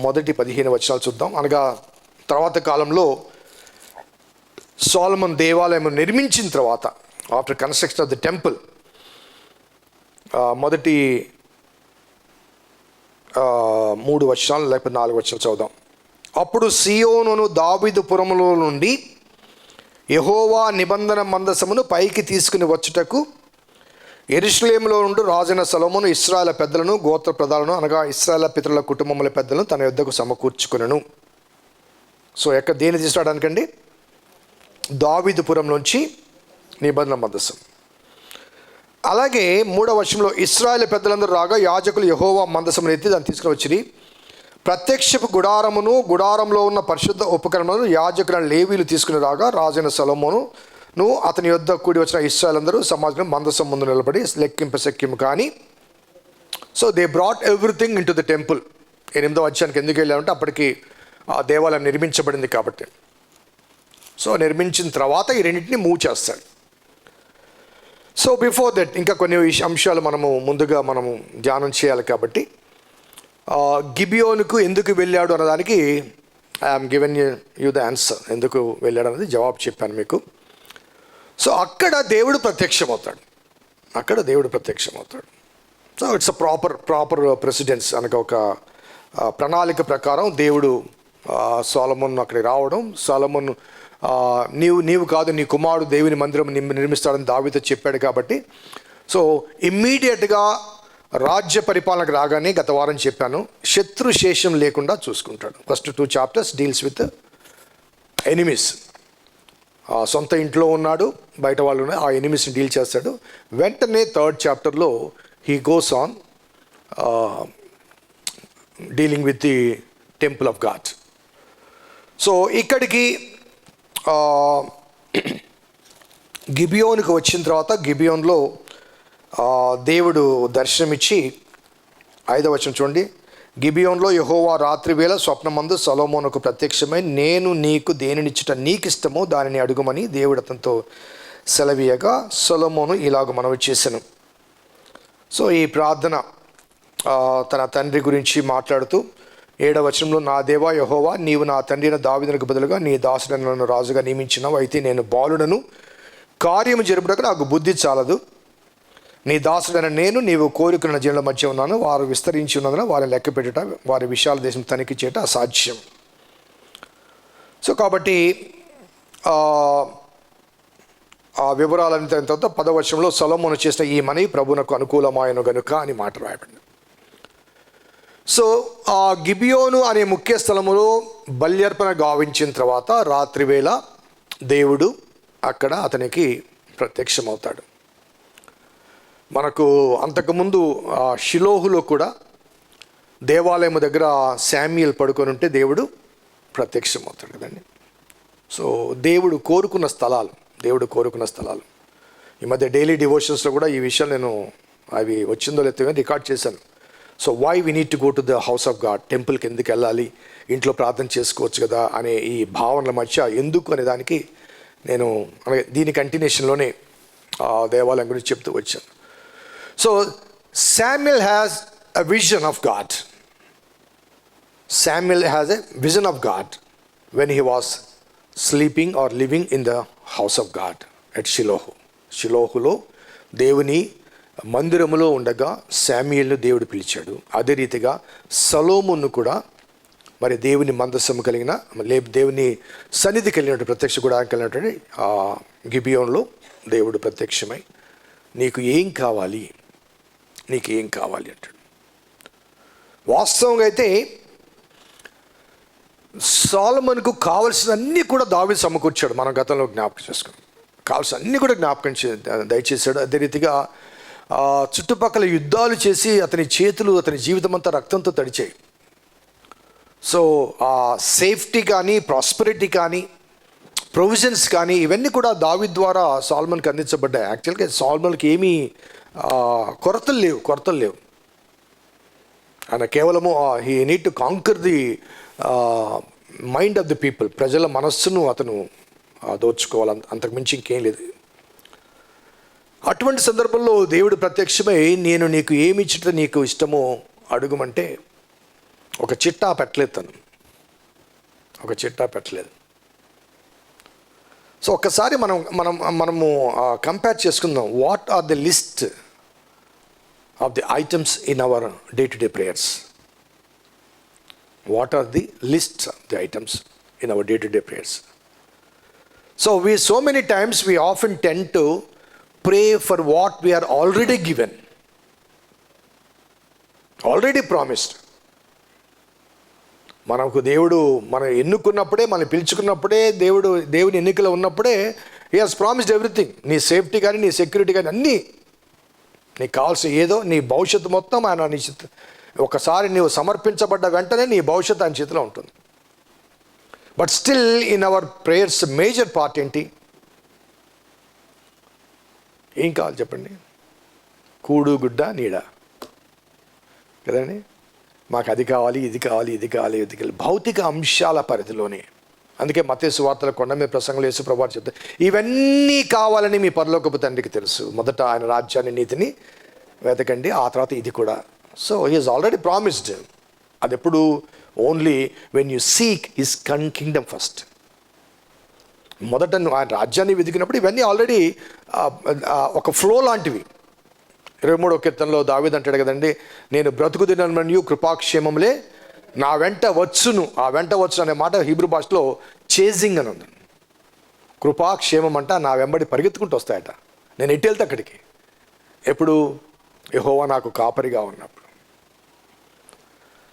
A: మొదటి 15 వచనాలు చూద్దాం. అనగా తర్వాత కాలంలో సొలొమోన్ దేవాలయం నిర్మించిన తర్వాత, after construction of the temple, మొదటి 3 వచనాలు లేకపోతే 4 వచనాలు చదువుదాం. అప్పుడు సీయోనును దావీదు పురములో నుండి యెహోవా నిబంధన మందసమును పైకి తీసుకుని వచ్చుటకు యెరూషలేములో నుండి రాజైన సొలొమోను ఇశ్రాయేలు పెద్దలను గోత్ర ప్రధానులను అనగా ఇశ్రాయేలు పితరుల కుటుంబముల పెద్దలను తన యొద్దకు సమకూర్చుకొనెను. సో దేన్ని తీసుకురావడానికండి? దావీదుపురంలోంచి నిబంధన మందసం. అలాగే 3వ వచనంలో ఇశ్రాయేలు పెద్దలందరూ రాగా యాజకులు యెహోవా మందసమును ఎత్తి దాన్ని తీసుకుని వచ్చిరి. ప్రత్యక్షపు గుడారమును గుడారంలో ఉన్న పరిశుద్ధ ఉపకరణములను యాజకులను లేవీలు తీసుకుని రాగా రాజైన సొలొమోను అతని యొద్ద కూడి వచ్చిన ఇశ్రాయేలందరూ సమాజంలో మందసం ముందు నిలబడి లెక్కింపశక్యము కానీ. So they brought everything in to the temple. 8వ అధ్యాయానికి ఎందుకు వెళ్ళామంటే అప్పటికి ఆ దేవాలయం నిర్మించబడింది కాబట్టి. సో నిర్మించిన తర్వాత ఈ రెండింటిని మూవ్ చేస్తాడు. సో బిఫోర్ దట్ ఇంకా కొన్ని అంశాలు మనము ధ్యానం చేయాలి కాబట్టి గిబియోనుకు ఎందుకు వెళ్ళాడు అన్నదానికి I'm given you the answer. ఎందుకు వెళ్ళాడు అనేది జవాబు చెప్పాను మీకు. సో అక్కడ దేవుడు ప్రత్యక్షమవుతాడు. So it's a proper precedence అనగా ఒక ప్రణాళిక ప్రకారం దేవుడు సొలొమోను అక్కడికి రావడం. సొలొమోను నీవు కాదు నీ కుమారుడు దేవుని మందిరం నిర్మిస్తాడని దావీదుతో చెప్పాడు కాబట్టి సో ఇమ్మీడియట్గా రాజ్య పరిపాలనకు రాగానే గత వారం చెప్పాను శత్రు శేషం లేకుండా చూసుకుంటాడు. First 2 chapters deals with enemies. సొంత ఇంట్లో ఉన్నాడు, బయట వాళ్ళు ఉన్నాయి, ఆ ఎనిమీస్ని డీల్ చేస్తాడు. వెంటనే 3rd చాప్టర్లో he goes on dealing with the temple of God. So ఇక్కడికి గిబియోనుకు వచ్చిన తర్వాత గిబియోన్లో దేవుడు దర్శనమిచ్చి 5వ వచనం చూడండి. గిబియోన్లో యెహోవా రాత్రి వేళ స్వప్నమందు సొలొమోనుకు ప్రత్యక్షమై నేను నీకు దేనినిచ్చుట నీకిష్టమో దానిని అడుగుమని దేవుడు అతనితో సెలవీయగా సొలొమోను ఇలాగ మనవి చేసెను. సో ఈ ప్రార్థన తన తండ్రి గురించి మాట్లాడుతూ 7వ వచనంలో నా దేవా యెహోవా నీవు నా తండ్రి అయిన దావీదునకు బదులుగా నీ దాసుడైన నన్ను రాజుగా నియమించినావు. అయితే నేను బాలుడను, కార్యము జరుపుటకు నాకు బుద్ధి చాలదు. నీ దాసుడైన నీవు కోరుకున్న జనుల మధ్య ఉన్నాను. వారు విస్తరించి ఉన్నందున వారిని లెక్క పెట్టుట, వారి విశాల దేశం తనిఖీ చేయట అసాధ్యం. సో కాబట్టి ఆ వివరాలన్నీ తర్వాత 10వ వచనంలో సొలొమోను చేసిన ఈ మనవి ప్రభువునకు అనుకూలమాయను గనుక అని మాట రాయబడింది. సో ఆ గిబియోను అనే ముఖ్య స్థలములో బల్యర్పణ గావించిన తర్వాత రాత్రివేళ దేవుడు అక్కడ అతనికి ప్రత్యక్షమవుతాడు. మనకు అంతకుముందు షిలోహులో కూడా దేవాలయం దగ్గర శామ్యూయల్ పడుకొని ఉంటే దేవుడు ప్రత్యక్షమవుతాడు కదండి. సో దేవుడు కోరుకున్న స్థలాలు. ఈ మధ్య డైలీ డివోషన్స్లో కూడా ఈ విషయాలు నేను అవి వచ్చిందో లేదో రికార్డ్ చేశాను. So why we need to go to the house of God, టెంపుల్కి ఎందుకు వెళ్ళాలి, ఇంట్లో ప్రార్థన చేసుకోవచ్చు కదా అనే ఈ భావనల మధ్య ఎందుకు అనే దానికి నేను దీని కంటిన్యూషన్లోనే దేవాలయం గురించి చెప్తూ వచ్చాను. So Samuel has a vision of God. Samuel has a vision of God when he was sleeping or living in the house of God at Shiloh. షిలోహులో దేవుని మందిరములో ఉండగా శామ్యూయల్ను దేవుడు పిలిచాడు. అదే రీతిగా సొలొమోను కూడా మరి దేవుని మందస్సము కలిగిన దేవుని సన్నిధి కలిగినటువంటి ప్రత్యక్ష గుడారం కలిగినటువంటి గిబియోన్లో దేవుడు ప్రత్యక్షమై నీకు ఏం కావాలి అంటాడు. వాస్తవంగా అయితే సొలొమోనుకు కావలసిన అన్నీ కూడా దావీదు సమకూర్చాడు. మనం గతంలో జ్ఞాపకం చేసుకున్నాం. కావలసిన అన్నీ కూడా జ్ఞాపకం దయచేశాడు. అదే రీతిగా చుట్టుపక్కల యుద్ధాలు చేసి అతని చేతులు అతని జీవితం అంతా రక్తంతో తడిచాయి. సో ఆ సేఫ్టీ కానీ ప్రాస్పరిటీ కానీ ప్రొవిజన్స్ కానీ ఇవన్నీ కూడా దావీదు ద్వారా సొలొమోనుకి అందించబడ్డాయి. యాక్చువల్గా సొలొమోనుకి ఏమీ కొరతలు లేవు. ఆయన కేవలము he need to conquer the mind of the people. ప్రజల మనస్సును అతను దోచుకోవాలి, అంతకుమించి ఇంకేం లేదు. అటువంటి సందర్భంలో దేవుడు ప్రత్యక్షమై నేను నీకు ఏమి ఇచ్చితే నీకు ఇష్టమో అడుగుమంటే ఒక చిట్టా పెట్టలేదు. సో ఒక్కసారి మనము కంపేర్ చేసుకుందాం. What are the list of the items in our day to day prayers? What are the list of the items in our day to day prayers? So many times we often tend to pray for what we are already given, already promised. మనకు దేవుడు మనం ఎన్నుకున్నప్పుడే, మనం పిలుచుకున్నప్పుడే, దేవుని ఎన్నికలో ఉన్నప్పుడే he has promised everything. నీ safety కానీ నీ సెక్యూరిటీ కానీ అన్నీ నీకు కావాల్సిన ఏదో నీ భవిష్యత్తు మొత్తం ఆయన నీ ఒకసారి నీవు సమర్పించబడ్డ వెంటనే నీ భవిష్యత్తు ఆయన చేతిలో ఉంటుంది. But still in our prayers major part ఏంటి? ఏం కావాలి చెప్పండి? కూడు గుడ్డ నీడ కదండి. మాకు అది కావాలి, ఇది కావాలి. భౌతిక అంశాల పరిధిలోనే అందుకే మత్తయి సువార్తల కొండ మీద ప్రసంగంలో యేసు ప్రభువారు చెప్తారు, ఇవన్నీ కావాలని మీ పరలోకపు తండ్రికి తెలుసు, మొదట ఆయన రాజ్యాన్ని నీతిని వెతకండి, ఆ తర్వాత ఇది కూడా. So he is already promised. అది ఎప్పుడు? Only when you seek his Kingdom first. మొదట నువ్వు ఆయన రాజ్యాన్ని వెతికినప్పుడు ఇవన్నీ ఆల్రెడీ ఒక ఫ్లో లాంటివి. 23వ కీర్తనలో దావీదు అంటాడు కదండి, నేను బ్రతుకు దినమనియు కృపాక్షేమములే నా వెంట వచ్చును. ఆ వెంట వచ్చును అనే మాట హీబ్రూ భాషలో చేజింగ్ అని ఉంది. కృపాక్షేమం అంట నా వెంబడి పరిగెత్తుకుంటూ వస్తాయట. నేను ఎటు వెళ్తే అక్కడికి. ఎప్పుడు? యెహోవా నాకు కాపరిగా ఉన్నప్పుడు.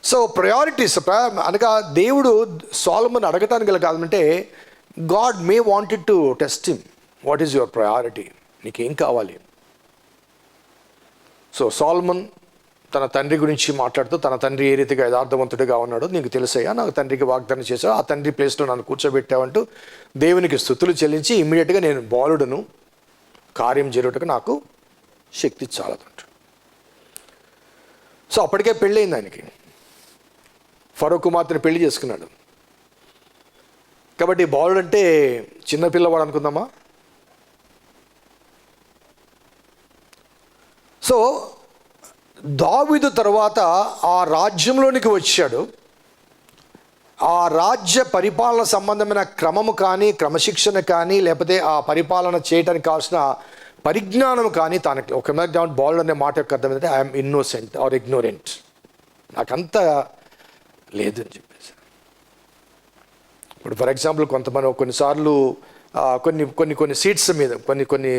A: సో ప్రయారిటీస్ అనగా దేవుడు సొలొమోను అడగటానికి గల కాదంటే, God May wanted to test him. What is your priority? నీకేం కావాలి? సో సొలొమోన్ తన తండ్రి గురించి మాట్లాడుతూ, తన తండ్రి ఏ రీతిగా యథార్థవంతుడిగా ఉన్నాడో నీకు తెలుసయ్యా, నాకు తండ్రికి వాగ్దానం చేశావు, ఆ తండ్రి ప్లేస్లో నన్ను కూర్చోబెట్టావంటూ దేవునికి స్తుతులు చెల్లించి ఇమ్మీడియట్గా నేను బాలుడును, కార్యం జరుగుటకు నాకు శక్తి చాలదంట. సో అప్పటికే పెళ్ళయింది ఆయనకి. ఫరో కుమార్తెను పెళ్లి చేసుకున్నాడు. కాబట్టి బాలుడు అంటే చిన్నపిల్లవాడు అనుకుందామా? సో దావీదు తర్వాత ఆ రాజ్యంలోనికి వచ్చాడు. ఆ రాజ్య పరిపాలన సంబంధమైన క్రమము కానీ, క్రమశిక్షణ కానీ, లేకపోతే ఆ పరిపాలన చేయడానికి కావాల్సిన పరిజ్ఞానం కానీ తనకి ఒక బాలుడు అనే మాట యొక్క అర్థం ఏంటంటే ఐఎమ్ ఇన్నోసెంట్ ఆర్ ఇగ్నోరెంట్, నాకంతా లేదు అని చెప్పేసి. ఇప్పుడు ఫర్ ఎగ్జాంపుల్ కొంతమంది కొన్నిసార్లు కొన్ని సీట్స్ మీద కొన్ని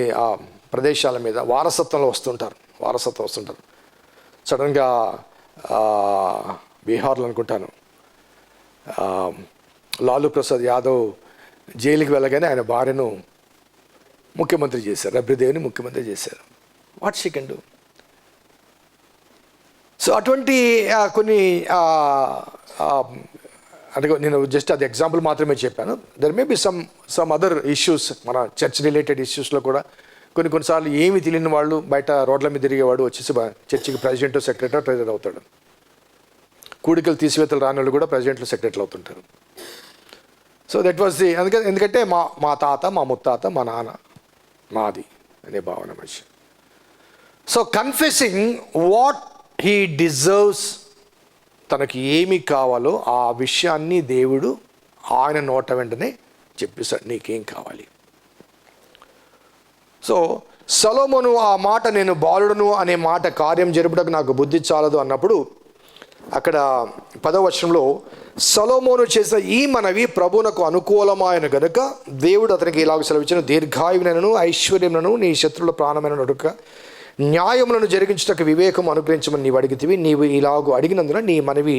A: ప్రదేశాల మీద వారసత్వం వస్తుంటారు. సడన్గా బీహార్లో అనుకుంటాను లాలూ ప్రసాద్ యాదవ్ జైలుకి వెళ్ళగానే ఆయన భార్యను ముఖ్యమంత్రి చేశారు, రబ్రీదేవిని ముఖ్యమంత్రి చేశారు. What she can do? So అటువంటి కొన్ని అంటే నేను జస్ట్ అది ఎగ్జాంపుల్ మాత్రమే చెప్పాను. There may be some other issues, మన చర్చ్ రిలేటెడ్ ఇష్యూస్లో కూడా కొన్నిసార్లు ఏమి తెలియని వాళ్ళు బయట రోడ్ల మీద తిరిగేవాడు వచ్చేసి చర్చికి ప్రెసిడెంట్, సెక్రటరీ, ట్రెజరర్ అవుతాడు. కూడికలు తీసివేతలు రాని వాళ్ళు కూడా ప్రెసిడెంట్లు, సెక్రటరీలు అవుతుంటారు. సో దట్ వాజ్ ది ఎందుకంటే మా తాత, మా ముత్తాత, మా నాన్న, మాది అనే భావన మనిషి. So confessing what he deserves, తనకి ఏమి కావాలో ఆ విషయాన్ని దేవుడు ఆయన నోట వెంటనే చెప్పేశాడు, నీకేం కావాలి. సో సొలొమోను ఆ మాట, నేను బాలుడును అనే మాట, కార్యం జరుపుటకు నాకు బుద్ధి చాలదు అన్నప్పుడు, అక్కడ 10వ వచనంలో సొలొమోను చేసిన ఈ మనవి ప్రభువునకు అనుకూలమైన గనుక దేవుడు అతనికి ఇలాగ సెలవిచ్చిన, దీర్ఘాయువునను ఐశ్వర్యములను నీ శత్రువుల ప్రాణమైన నడుక న్యాయములను జరిగించుటకు వివేకం అనుగ్రహించమని నీవు అడిగితివి. నీవు ఇలాగూ అడిగినందున నీ మనవి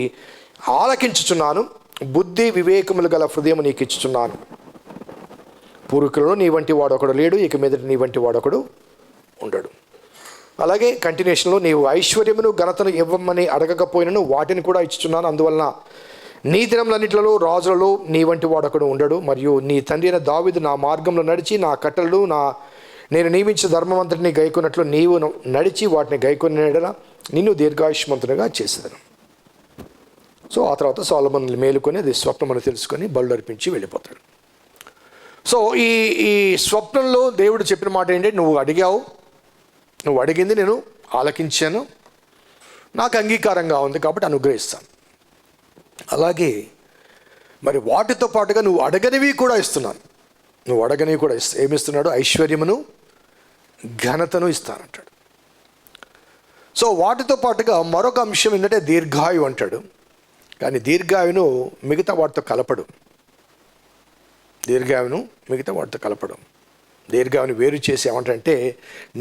A: ఆలకించుచున్నాను, బుద్ధి వివేకములు గల హృదయం నీకు ఇచ్చుచున్నాను. పూర్వీకులలో నీ వంటి వాడు ఒకడు లేడు, ఇక మీదట నీ వంటి వాడు ఒకడు ఉండడు. అలాగే కంటిన్యూషన్లో, నీవు ఐశ్వర్యమును ఘనతను ఇవ్వమని అడగకపోయినను వాటిని కూడా ఇచ్చుచున్నాను. అందువలన నీ దినములన్నిటిలో రాజులలో నీ వంటి వాడు ఒకడు ఉండడు. మరియు నీ తండ్రి అయిన దావీదు నా మార్గంలో నడిచి నా కట్టలు నేను నియమించిన ధర్మమంతటిని గైకొన్నట్లు నీవు నడిచి వాటిని గైకొనేలా నిన్ను దీర్ఘాయుష్మంతునిగా చేసేదను. సో ఆ తర్వాత సొలొమోను మేలుకొని అది స్వప్నమని తెలుసుకొని బలులు అర్పించి వెళ్ళిపోతాడు. సో ఈ స్వప్నంలో దేవుడు చెప్పిన మాట ఏంటంటే, నువ్వు అడిగింది నేను ఆలకించాను, నాకు అంగీకారంగా ఉంది కాబట్టి అనుగ్రహిస్తాను. అలాగే మరి వాటితో పాటుగా నువ్వు అడగనివి కూడా ఇస్తున్నాను. ఏమిస్తున్నాడు? ఐశ్వర్యమును ఘనతను ఇస్తానంటాడు. సో వాటితో పాటుగా మరొక అంశం ఏంటంటే దీర్ఘాయు అంటాడు. కానీ దీర్ఘాయును మిగతా వాటితో కలపడు. దీర్ఘాయుని వేరు చేసి ఏమంటే,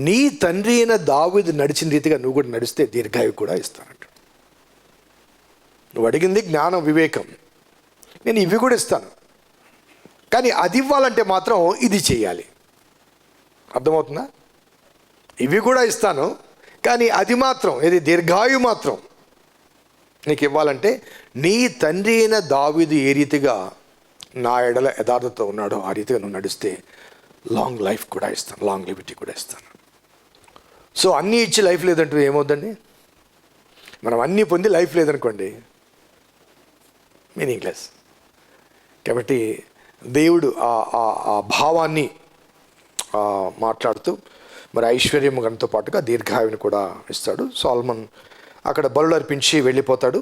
A: నీ తండ్రి అయిన దావీదు నడిచిన రీతిగా నువ్వు కూడా నడిస్తే దీర్ఘాయు కూడా ఇస్తానంట. నువ్వు అడిగింది జ్ఞానం, వివేకం, నేను ఇవి కూడా ఇస్తాను. కానీ అది ఇవ్వాలంటే మాత్రం ఇది చేయాలి. అర్థమవుతుందా? ఇవి కూడా ఇస్తాను, కానీ అది మాత్రం, ఇది దీర్ఘాయు మాత్రం నీకు ఇవ్వాలంటే నీ తండ్రి అయిన దావీదు ఏ రీతిగా నా ఎడల యథార్థతో ఉన్నాడో ఆ రీతిగా నువ్వు నడిస్తే లాంగ్ లైఫ్ కూడా ఇస్తాను, లాంగ్ లివిటీ కూడా ఇస్తాను. సో అన్నీ ఇచ్చి లైఫ్ లేదంటే ఏమవుద్దండి? మనం అన్నీ పొంది లైఫ్ లేదనుకోండి, మీనింగ్లెస్. కాబట్టి దేవుడు ఆ భావాన్ని మాట్లాడుతూ మరి ఐశ్వర్యము గణతో పాటుగా దీర్ఘాయువుని కూడా ఇస్తాడు. సొలొమోన్ అక్కడ బలులు అర్పించి వెళ్ళిపోతాడు.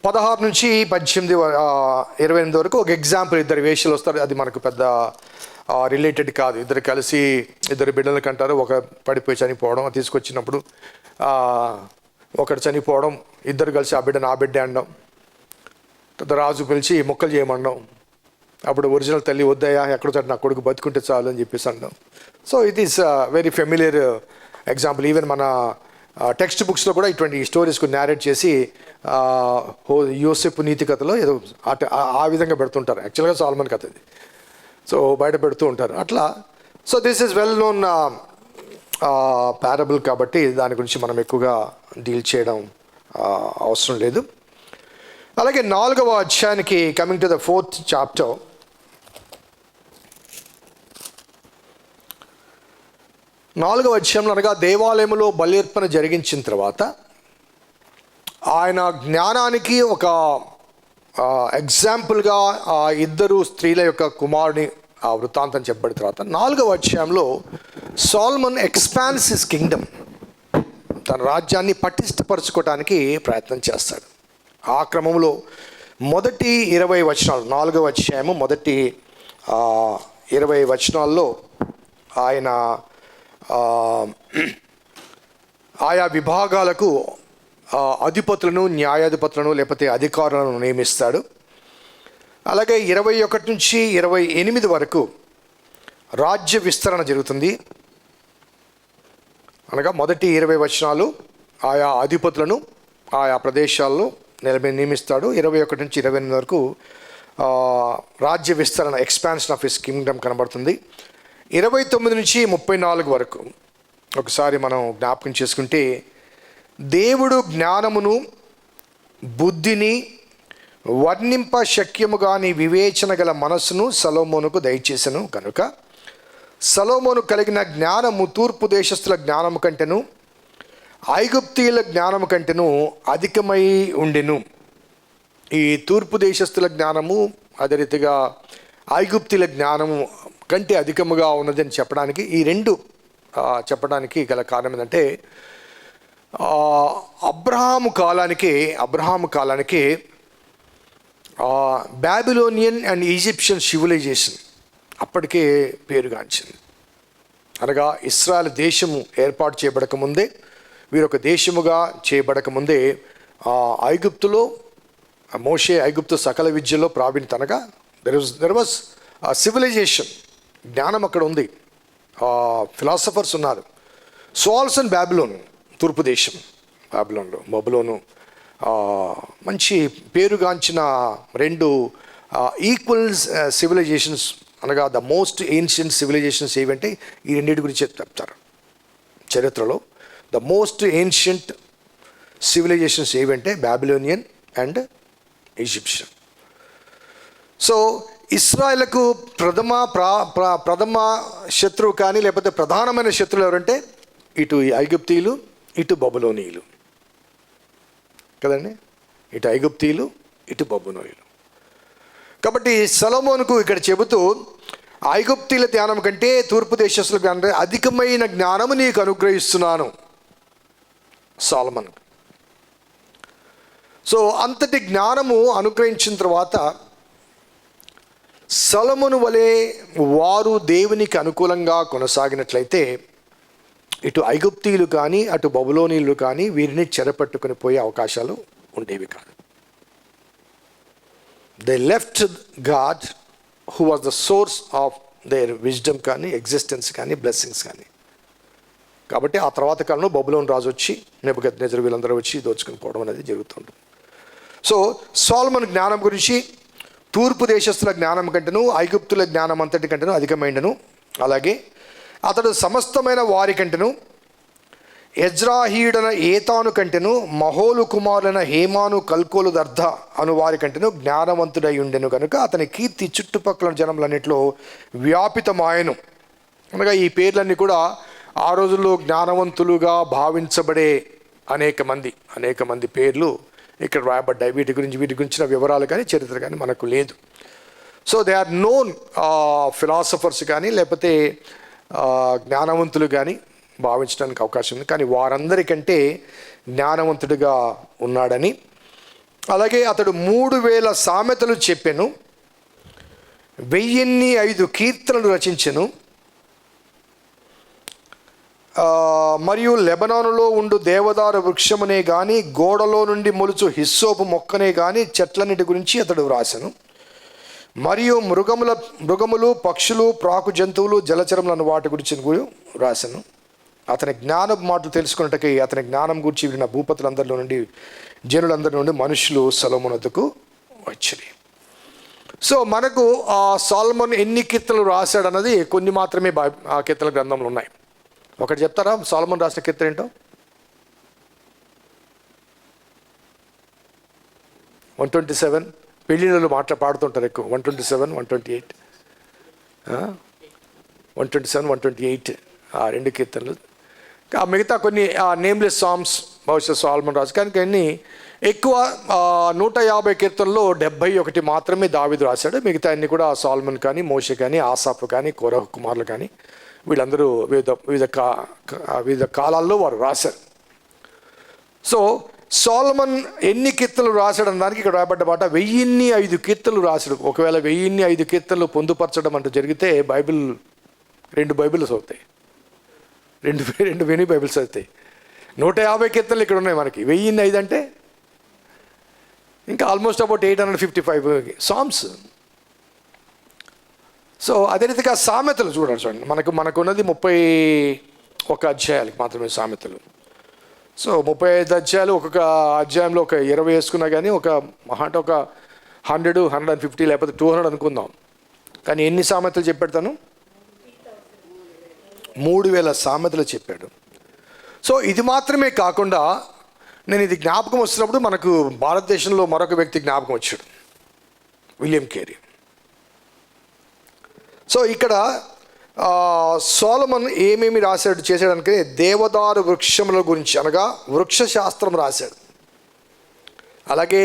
A: 16 నుంచి 18 28 వరకు ఒక ఎగ్జాంపుల్, ఇద్దరు వేశ్యలు వస్తారు. అది మనకు పెద్ద రిలేటెడ్ కాదు. ఇద్దరు కలిసి ఇద్దరు బిడ్డలకు అంటారు, ఒక పడిపోయి చనిపోవడం, తీసుకొచ్చినప్పుడు ఒకడు చనిపోవడం, ఇద్దరు కలిసి ఆ బిడ్డను ఆ బిడ్డ అనడం, రాజు పిలిచి మొక్కలు చేయమనడం, అప్పుడు ఒరిజినల్ తల్లి వద్దయ్యా ఎక్కడో చోట నా కొడుకు బతుకుంటే చాలు అని చెప్పేసి అనడం. So it is very familiar example. Even మన టెక్స్ట్ బుక్స్లో కూడా ఇటువంటి స్టోరీస్కు నేరేట్ చేసి యోసేపు నీతి కథలో ఏదో ఆ విధంగా పెడుతుంటారు. యాక్చువల్గా సొలొమోన్ కథ ఇది. సో బయట పెడుతూ ఉంటారు అట్లా. So this is well known parable కాబట్టి దాని గురించి మనం ఎక్కువగా డీల్ చేయడం అవసరం లేదు. అలాగే 4వ అధ్యాయానికి coming to the 4th chapter, నాలుగవ అధ్యాయంలో అనగా దేవాలయంలో బలి జరిగించిన తర్వాత ఆయన జ్ఞానానికి ఒక ఎగ్జాంపుల్గా ఆ ఇద్దరు స్త్రీల యొక్క కుమారుని ఆ వృత్తాంతం చెప్పబడిన తర్వాత 4వ అధ్యాయంలో సొలొమోన్ ఎక్స్పాన్స్ హిస్ కింగ్డమ్, తన రాజ్యాన్ని పటిష్టపరచుకోవడానికి ప్రయత్నం చేస్తాడు. ఆ క్రమంలో మొదటి 20 వచనాలు, 4వ అధ్యాయము మొదటి 20 వచనాల్లో ఆయన ఆయా విభాగాలకు అధిపతులను, న్యాయాధిపతులను లేకపోతే అధికారులను నియమిస్తాడు. అలాగే 21 నుంచి 28 వరకు రాజ్య విస్తరణ జరుగుతుంది. అనగా మొదటి 20 వచనాలు ఆయా అధిపతులను ఆయా ప్రదేశాల్లో నియమిస్తాడు. 21 నుంచి 28 వరకు రాజ్య విస్తరణ, ఎక్స్పాన్షన్ ఆఫ్ హిస్ కింగ్డమ్ కనబడుతుంది. 29 నుంచి 34 వరకు ఒకసారి మనం జ్ఞాపకం చేసుకుంటే, దేవుడు జ్ఞానమును బుద్ధిని వర్ణింప శక్యము కాని వివేచన గల మనస్సును సొలొమోనుకు దయచేసెను కనుక సొలొమోను కలిగిన జ్ఞానము తూర్పు దేశస్థుల జ్ఞానము కంటెను ఐగుప్తీయుల జ్ఞానము కంటెను అధికమై ఉండెను. ఈ తూర్పు దేశస్థుల జ్ఞానము అదే రీతిగా ఐగుప్తీయుల జ్ఞానము కంటే అధికముగా ఉన్నదని చెప్పడానికి, ఈ రెండు చెప్పడానికి గల కారణం ఏంటంటే, అబ్రహాము కాలానికి బాబిలోనియన్ అండ్ ఈజిప్షియన్ సివిలైజేషన్ అప్పటికే పేరుగాంచింది. అనగా ఇశ్రాయేల్ దేశము ఏర్పాటు చేయబడకముందే, వీరొక దేశముగా చేయబడకముందే ఐగుప్తులో మోషే ఐగుప్తు సకల విద్యలో ప్రావీణ్యత, అనగా దెర్ వాజ్ సివిలైజేషన్, జ్ఞానం అక్కడ ఉంది, ఫిలాసఫర్స్ ఉన్నారు. సోల్స్ అండ్ బాబిలోను, తూర్పు దేశం బబులోను మంచి పేరుగాంచిన రెండు ఈక్వల్ సివిలైజేషన్స్, అనగా ద మోస్ట్ ఏన్షియంట్ సివిలైజేషన్స్ ఏవంటే ఈ రెండింటి గురించి చెప్తారు చరిత్రలో. ద మోస్ట్ ఏన్షియంట్ సివిలైజేషన్స్ ఏవంటే బాబిలోనియన్ అండ్ ఈజిప్షియన్. సో ఇస్రాయేల్కు ప్రథమ శత్రువు కానీ లేకపోతే ప్రధానమైన శత్రువులు ఎవరంటే ఇటు ఐగుప్తీయులు, ఇటు బబులోనీయులు కదండి. ఇటు ఐగుప్తీయులు, ఇటు బబులోనీయులు. కాబట్టి సొలొమోనుకు ఇక్కడ చెబుతూ, ఐగుప్తీయుల జ్ఞానం కంటే తూర్పు దేశస్తుల జ్ఞానం అధికమైన జ్ఞానము నీకు అనుగ్రహిస్తున్నాను సొలొమోన్. సో అంతటి జ్ఞానము అనుగ్రహించిన తర్వాత సొలొమోను వలె వారు దేవునికి అనుకూలంగా కొనసాగినట్లయితే ఇటు ఐగుప్తీయులు కానీ అటు బబులోనీయులు కానీ వీరిని చెరపట్టుకుని పోయే అవకాశాలు ఉండేవి కాదు. They left God who was the source of their wisdom కానీ, ఎగ్జిస్టెన్స్ కానీ, బ్లెస్సింగ్స్ కానీ. కాబట్టి ఆ తర్వాత కాలంలో బబులోను రాజు వచ్చి, నెబుకద్నెజరు వీళ్ళందరూ వచ్చి దోచుకుని పోవడం అనేది జరుగుతుంది. సో సొలొమోను జ్ఞానం గురించి తూర్పు దేశస్తుల జ్ఞానం కంటేను ఐగుప్తుల జ్ఞానం అంతటి కంటేను అధికమైనను, అలాగే అతడు సమస్తమైన వారి కంటేను ఎజ్రాహీయుడన ఏతాను కంటేను మహోలు కుమారులైన హేమాను కల్కోలు దర్ధ అను వారి కంటేను జ్ఞానవంతుడై ఉండెను కనుక అతని కీర్తి చుట్టుపక్కల జనములన్నింటిలో వ్యాపితమాయను. అనగా ఈ పేర్లన్నీ కూడా ఆ రోజుల్లో జ్ఞానవంతులుగా భావించబడే అనేక మంది పేర్లు ఇక్కడ రాయబడ్డాయి. వీటి గురించిన వివరాలు కానీ చరిత్ర కానీ మనకు లేదు. So they are known philosophers కానీ లేకపోతే జ్ఞానవంతులు కానీ భావించడానికి అవకాశం ఉంది. కానీ వారందరికంటే జ్ఞానవంతుడిగా ఉన్నాడని, అలాగే అతడు 3000 సామెతలు చెప్పెను, 1005 కీర్తనలు రచించెను, మరియు లెబనానులో ఉండు దేవదారు వృక్షమునే కానీ గోడలో నుండి మొలుచు హిస్సోపు మొక్కనే కానీ చెట్లన్నిటి గురించి అతడు వ్రాసెను. మరియు మృగములు పక్షులు ప్రాకు జంతువులు జలచరములను వాటి గురించి రాసెను. అతని జ్ఞానం మాటలు తెలుసుకున్నట్టుకి అతని జ్ఞానం గురించి విన్న భూపతులందరిలో నుండి జనులందరి నుండి మనుషులు సొలొమోను వద్దకు వచ్చిరి. సో మనకు ఆ సొలొమోను ఎన్ని కీర్తనలు రాశాడు అన్నది కొన్ని మాత్రమే ఆ కీర్తన గ్రంథంలో ఉన్నాయి. ఒకటి చెప్తారా సొలొమోను రాసిన కీర్తన ఏంటో? 127. పెళ్ళిళ్ళు పాడుతుంటారు ఎక్కువ. 127, 128, 127, 128 ఆ 2 కీర్తనలు. మిగతా కొన్ని నేమ్లెస్ సాంగ్స్ బహుశా సొలొమోను రాజు. కానీ కొన్ని ఎక్కువ 150 కీర్తనలో 71 మాత్రమే దావీదు రాశాడు. మిగతా అన్ని కూడా సొలొమోను కానీ మోషే కానీ ఆసాఫ్ కానీ కోరహు కుమారులు కానీ వీళ్ళందరూ వివిధ కాలాల్లో వారు రాశారు. సో సొలొమోను ఎన్ని కీర్తనలు రాశాడు అన్నదానికి ఇక్కడ రాయబడ్డ మాట 1005 కీర్తనలు రాశాడు. ఒకవేళ 1005 కీర్తనలు పొందుపరచడం అంటూ జరిగితే బైబిల్ 2 బైబిల్స్ అవుతాయి, 2 మినీ బైబిల్స్ అవుతాయి. 150 కీర్తనలు ఇక్కడ ఉన్నాయి మనకి. 1005 అంటే ఇంకా ఆల్మోస్ట్ అబౌట్ 855 సామ్స్. సో అదే రీతిగా సామెతలు చూడండి. మనకున్నది 31 అధ్యాయాలకు మాత్రమే సామెతలు. సో 35 అధ్యాయాలు, ఒక్కొక్క అధ్యాయంలో ఒక 20 వేసుకున్నా కానీ ఒక 100, 150 లేకపోతే 200 అనుకుందాం. కానీ ఎన్ని సామెతలు చెప్పాడు తను? 3000 సామెతలు చెప్పాడు. సో ఇది మాత్రమే కాకుండా నేను ఇది జ్ఞాపకం వస్తున్నప్పుడు మనకు భారతదేశంలో మరొక వ్యక్తి జ్ఞాపకం వచ్చాడు, విలియం కేరీ. సో ఇక్కడ సొలొమోను ఏమేమి చేశాడనుకో దేవదారు వృక్షముల గురించి అనగా వృక్ష శాస్త్రం రాశాడు. అలాగే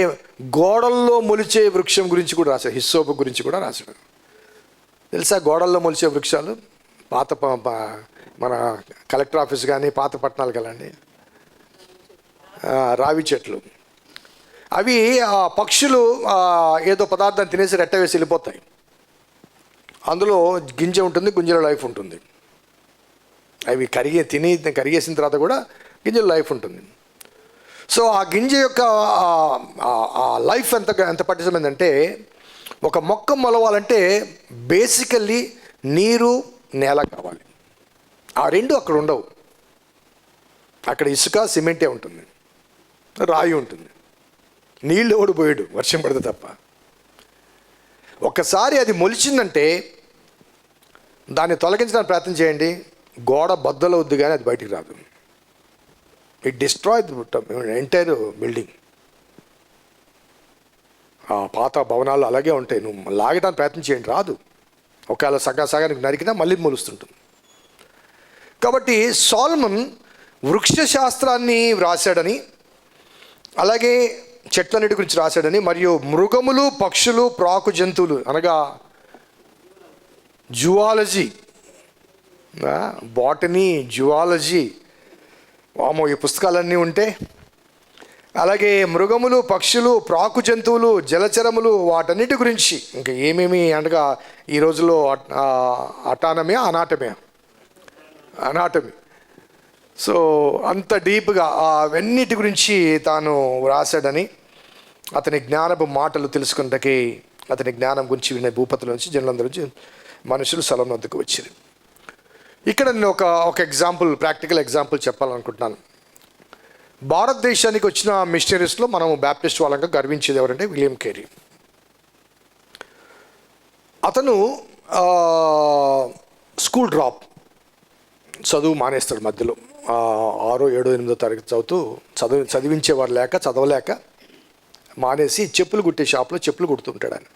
A: గోడల్లో మొలిచే వృక్షం గురించి కూడా రాశాడు, హిస్సోపు గురించి కూడా రాశాడు. తెలుసా గోడల్లో మొలిచే వృక్షాలు? పాత మన కలెక్టర్ ఆఫీస్ కానీ పాత పట్టణాలు కలండి, రావి చెట్లు. అవి పక్షులు ఏదో పదార్థాన్ని తినేసి రెట్ట వేసి వెళ్ళిపోతాయి. అందులో గింజ ఉంటుంది, గింజలో లైఫ్ ఉంటుంది. అవి కరిగేసిన తర్వాత కూడా గింజలో లైఫ్ ఉంటుంది. సో ఆ గింజ యొక్క లైఫ్ ఎంత పటిష్టమైందంటే, ఒక మొక్క మొలవాలంటే బేసికల్లీ నీరు, నేల కావాలి. ఆ 2 అక్కడ ఉండవు. అక్కడ ఇసుక సిమెంటే ఉంటుంది, రాయి ఉంటుంది. నీళ్ళు ఓడిపోయాడు వర్షం పడితే తప్ప. ఒక్కసారి అది మొలిచిందంటే దాన్ని తొలగించడానికి ప్రయత్నం చేయండి, గోడ బద్దలవుద్ది కానీ అది బయటికి రాదు. It destroy entire building. పాత భవనాలు అలాగే ఉంటాయి. నువ్వు లాగడానికి ప్రయత్నం చేయండి, రాదు. ఒకవేళ సగానికి నరికినా మళ్ళీ మొలుస్తుంటుంది. కాబట్టి సొలొమోను వృక్ష శాస్త్రాన్ని వ్రాసాడని, అలాగే చెట్లన్నిటి గురించి రాశాడని, మరియు మృగములు పక్షులు ప్రాకు జంతువులు అనగా జువాలజీ, బాటనీ, జువాలజీ, వామో ఈ పుస్తకాలన్నీ ఉంటే, అలాగే మృగములు పక్షులు ప్రాకు జంతువులు జలచరములు వాటన్నిటి గురించి ఇంకా ఏమేమి అనగా ఈ రోజుల్లో అనాటమీ. సో అంత డీప్గా అవన్నిటి గురించి తాను రాశాడని, అతని జ్ఞానపు మాటలు తెలుసుకున్నకి అతని జ్ఞానం గురించి విన్న భూపతుల నుంచి జనులందరి నుంచి మనుషులు సొలొమోను వద్దకు వచ్చారు. ఇక్కడ నేను ఒక ఎగ్జాంపుల్, ప్రాక్టికల్ ఎగ్జాంపుల్ చెప్పాలనుకుంటున్నాను. భారతదేశానికి వచ్చిన మిషనరీస్లో మనం బ్యాప్టిస్ట్ వాళ్ళంగా గర్వించేది ఎవరంటే విలియం కేరీ. అతను స్కూల్ డ్రాప్, చదువు మానేస్తాడు మధ్యలో. 6, 7, 8 తరగతి చదివించేవారు లేక, చదవలేక మానేసి చెప్పులు కుట్టే షాప్లో చెప్పులు కుడుతుంటాడు ఆయన.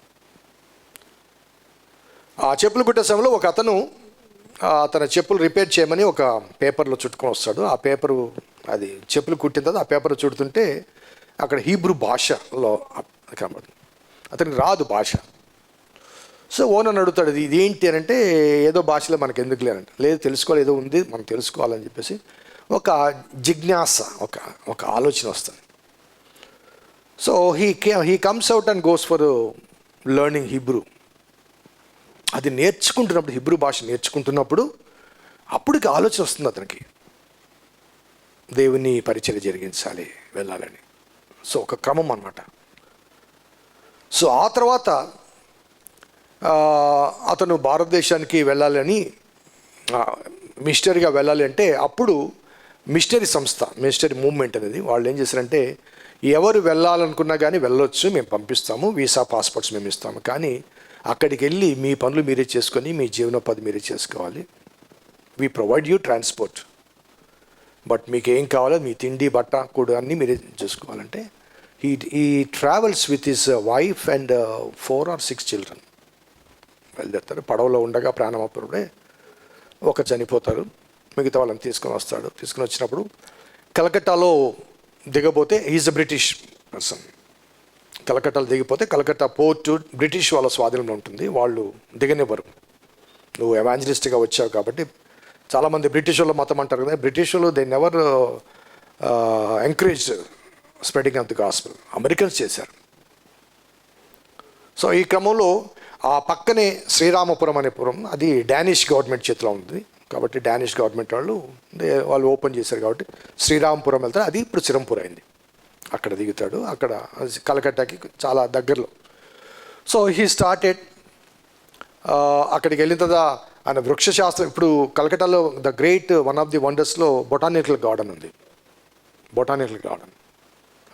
A: ఆ చెప్పులు కుట్టే సమయంలో ఒక అతను తన చెప్పులు రిపేర్ చేయమని ఒక పేపర్లో చుట్టుకొని వస్తాడు. ఆ పేపరు, అది చెప్పులు కుట్టిన తర్వాత ఆ పేపర్ చుడుతుంటే అక్కడ హీబ్రూ భాషలో కనబడుతుంది. అతనికి రాదు భాష. సో ఓనర్ అడుగుతాడు, ఇది ఏంటి అని అంటే, ఏదో భాషలో మనకు ఎందుకు లేనంట. లేదు, తెలుసుకోవాలి, ఏదో ఉంది మనం తెలుసుకోవాలని చెప్పేసి ఒక జిజ్ఞాస, ఒక ఆలోచన వస్తుంది. So he comes out and goes for learning Hebrew. అది నేర్చుకుంటున్నప్పుడు, హిబ్రూ భాష నేర్చుకుంటున్నప్పుడు అప్పటికి ఆలోచన వస్తుంది అతనికి, దేవుని పరిచయం జరిగించాలి, వెళ్ళాలని. సో ఒక క్రమం అన్నమాట. సో ఆ తర్వాత అతను భారతదేశానికి వెళ్ళాలని, మిషనరీగా వెళ్ళాలి అంటే, అప్పుడు మిషనరీ సంస్థ, మిషనరీ మూవ్మెంట్ అనేది, వాళ్ళు ఏం చేశారంటే, ఎవరు వెళ్ళాలనుకున్నా కానీ వెళ్ళొచ్చు, మేము పంపిస్తాము, వీసా పాస్పోర్ట్స్ మేము ఇస్తాము, కానీ అక్కడికి వెళ్ళి మీ పనులు మీరే చేసుకొని మీ జీవనోపాధి మీరే చేసుకోవాలి. We provide you transport, but మీకు ఏం కావాలో మీ తిండి బట్ట కూడా అన్నీ మీరే చూసుకోవాలంటే, ఈ travels with his wife and 4 or 6 children బయలుదేరుతారు. పడవలో ఉండగా ప్రాణం అప్పుడే ఒక చనిపోతారు, మిగతా వాళ్ళని తీసుకొని వస్తాడు. తీసుకుని వచ్చినప్పుడు కలకట్టాలో దిగబోతే, ఈజ్ అ బ్రిటిష్ పర్సన్, కలకట్టాలో దిగిపోతే కలకత్తా పోర్టు బ్రిటిష్ వాళ్ళ స్వాధీనంలో ఉంటుంది, వాళ్ళు దిగనివ్వరు. నువ్వు ఎవాంజలిస్ట్గా వచ్చావు కాబట్టి. చాలామంది బ్రిటిష్ వాళ్ళ మతం అంటారు కదా, బ్రిటిష్ వాళ్ళు they never encourage spreading of the gospel, Americans చేశారు. సో ఈ క్రమంలో ఆ పక్కనే శ్రీరామపురం అనే పురం, అది డానిష్ గవర్నమెంట్ చేతిలో ఉంది కాబట్టి, డానిష్ గవర్నమెంట్ వాళ్ళు ఓపెన్ చేశారు కాబట్టి శ్రీరామపురం వెళ్తారు. అది ఇప్పుడు సిరంపూర్ అయింది. అక్కడ దిగుతాడు, అక్కడ కలకట్టాకి చాలా దగ్గరలో. సో హీ స్టార్టెడ్, అక్కడికి వెళ్ళిన తర్వాత ఆయన వృక్షశాస్త్రం, ఇప్పుడు కలకట్టాలో the great one of the వండర్స్లో బొటానికల్ గార్డెన్ ఉంది. బొటానికల్ గార్డెన్,